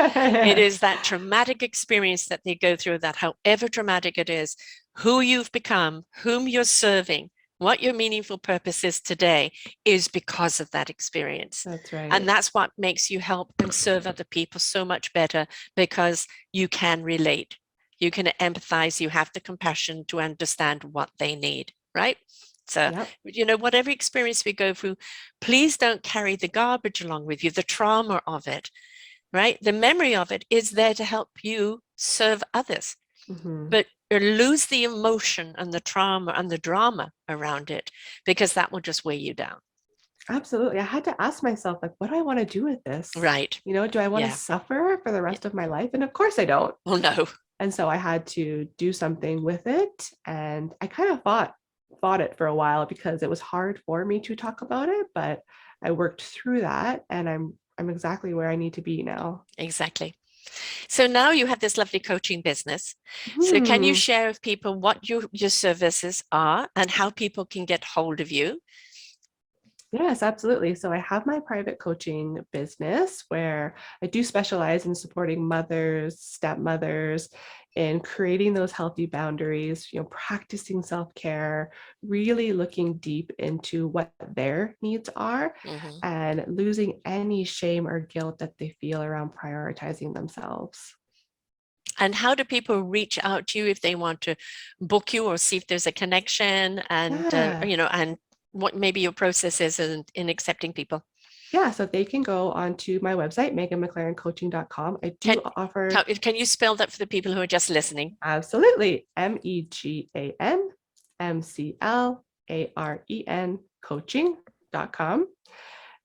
[SPEAKER 1] it is that traumatic experience that they go through, that however traumatic it is, who you've become, whom you're serving, what your meaningful purpose is today is because of that experience.
[SPEAKER 2] That's right.
[SPEAKER 1] And that's what makes you help and serve other people so much better, because you can relate, you can empathize, you have the compassion to understand what they need, right? So, whatever experience we go through, please don't carry the garbage along with you, the trauma of it, right? The memory of it is there to help you serve others. But lose the emotion and the trauma and the drama around it, because that will just weigh you down.
[SPEAKER 2] Absolutely. I had to ask myself, like, what do I want to do with this?
[SPEAKER 1] Right.
[SPEAKER 2] Do I want to suffer for the rest of my life? And of course I don't.
[SPEAKER 1] Well, no.
[SPEAKER 2] And so I had to do something with it. And I kind of fought it for a while because it was hard for me to talk about it, but I worked through that, and I'm exactly where I need to be now.
[SPEAKER 1] Exactly. So now you have this lovely coaching business. So can you share with people what your services are and how people can get hold of you?
[SPEAKER 2] Yes, absolutely. So I have my private coaching business where I do specialize in supporting mothers, stepmothers, in creating those healthy boundaries, practicing self-care, really looking deep into what their needs are, and losing any shame or guilt that they feel around prioritizing themselves.
[SPEAKER 1] And how do people reach out to you if they want to book you or see if there's a connection, and and what maybe your process is in accepting people?
[SPEAKER 2] Yeah, so they can go onto my website, meganmclarencoaching.com. I do offer.
[SPEAKER 1] Can you spell that for the people who are just listening?
[SPEAKER 2] Absolutely. MEGANMCLAREN coaching.com.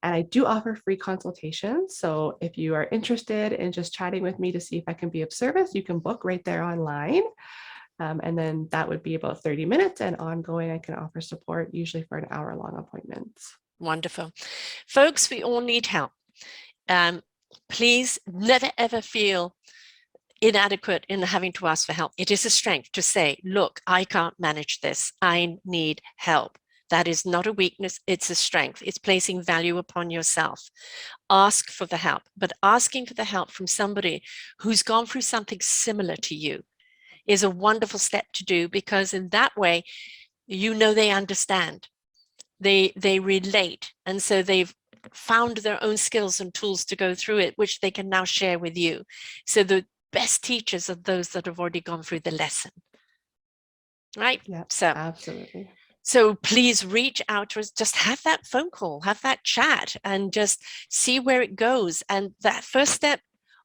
[SPEAKER 2] And I do offer free consultations. So if you are interested in just chatting with me to see if I can be of service, you can book right there online. And then that would be about 30 minutes, and ongoing, I can offer support usually for an hour-long appointments.
[SPEAKER 1] Wonderful. Folks, we all need help. Please never, ever feel inadequate in having to ask for help. It is a strength to say, look, I can't manage this. I need help. That is not a weakness, it's a strength. It's placing value upon yourself. Ask for the help, but asking for the help from somebody who's gone through something similar to you is a wonderful step to do, because in that way, they understand, they relate, and so they've found their own skills and tools to go through it, which they can now share with you. So the best teachers are those that have already gone through the lesson, right?
[SPEAKER 2] Yeah,
[SPEAKER 1] So
[SPEAKER 2] absolutely.
[SPEAKER 1] So please reach out to us, just have that phone call, have that chat, and just see where it goes. And that first step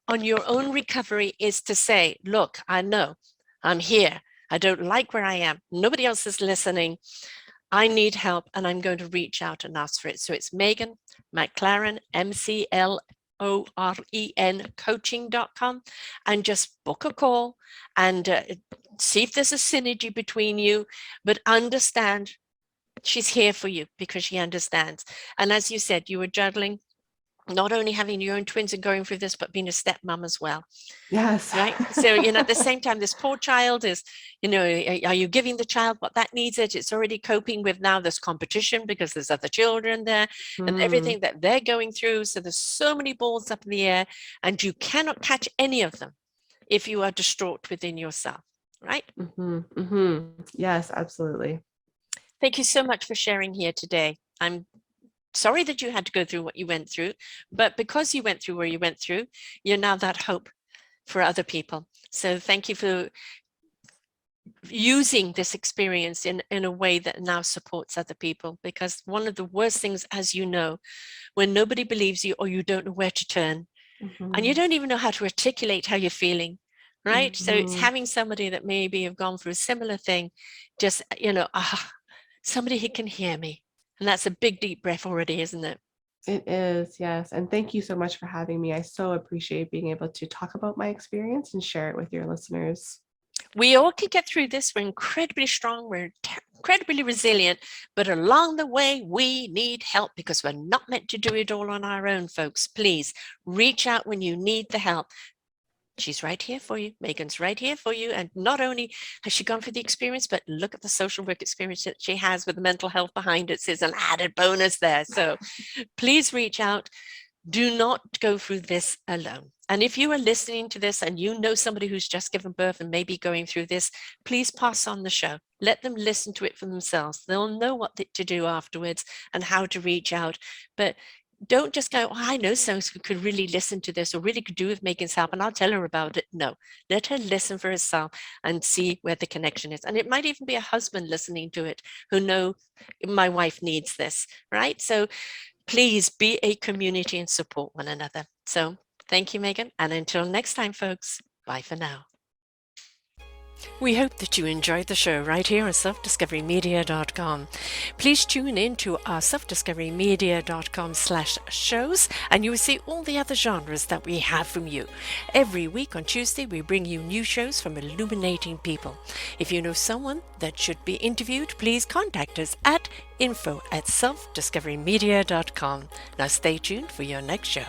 [SPEAKER 1] on your own recovery is to say, look, I know I'm here. I don't like where I am. Nobody else is listening. I need help, and I'm going to reach out and ask for it. So it's Megan McLaren, MCLOREN coaching.com, and just book a call and see if there's a synergy between you, but understand she's here for you because she understands. And as you said, you were juggling not only having your own twins and going through this, but being a stepmom as well.
[SPEAKER 2] Yes.
[SPEAKER 1] Right. So, at the same time, this poor child is, are you giving the child what that needs it? It's already coping with now this competition because there's other children there and everything that they're going through. So there's so many balls up in the air and you cannot catch any of them if you are distraught within yourself. Right.
[SPEAKER 2] Yes, absolutely.
[SPEAKER 1] Thank you so much for sharing here today. I'm sorry that you had to go through what you went through, but because you went through where you went through, you're now that hope for other people. So thank you for using this experience in a way that now supports other people, because one of the worst things, as you know, when nobody believes you or you don't know where to turn and you don't even know how to articulate how you're feeling, right? So it's having somebody that maybe have gone through a similar thing, just, somebody who can hear me. And that's a big, deep breath already, isn't it?
[SPEAKER 2] It is, yes. And thank you so much for having me. I so appreciate being able to talk about my experience and share it with your listeners.
[SPEAKER 1] We all can get through this. We're incredibly strong. We're incredibly resilient. But along the way, we need help because we're not meant to do it all on our own, folks. Please reach out when you need the help. She's right here for you. Megan's right here for you. And not only has she gone through the experience, but look at the social work experience that she has with the mental health behind it. There's an added bonus there. So please reach out. Do not go through this alone. And if you are listening to this and you know somebody who's just given birth and maybe going through this, please pass on the show. Let them listen to it for themselves. They'll know what to do afterwards and how to reach out. But don't just go, I know someone who could really listen to this or really could do with Megan's help and I'll tell her about it. No, let her listen for herself and see where the connection is. And it might even be a husband listening to it who know my wife needs this, right? So please be a community and support one another. So thank you, Megan. And until next time, folks, bye for now. We hope that you enjoyed the show right here on selfdiscoverymedia.com. Please tune in to our selfdiscoverymedia.com/shows and you will see all the other genres that we have from you. Every week on Tuesday, we bring you new shows from illuminating people. If you know someone that should be interviewed, please contact us at info@selfdiscoverymedia.com. Now stay tuned for your next show.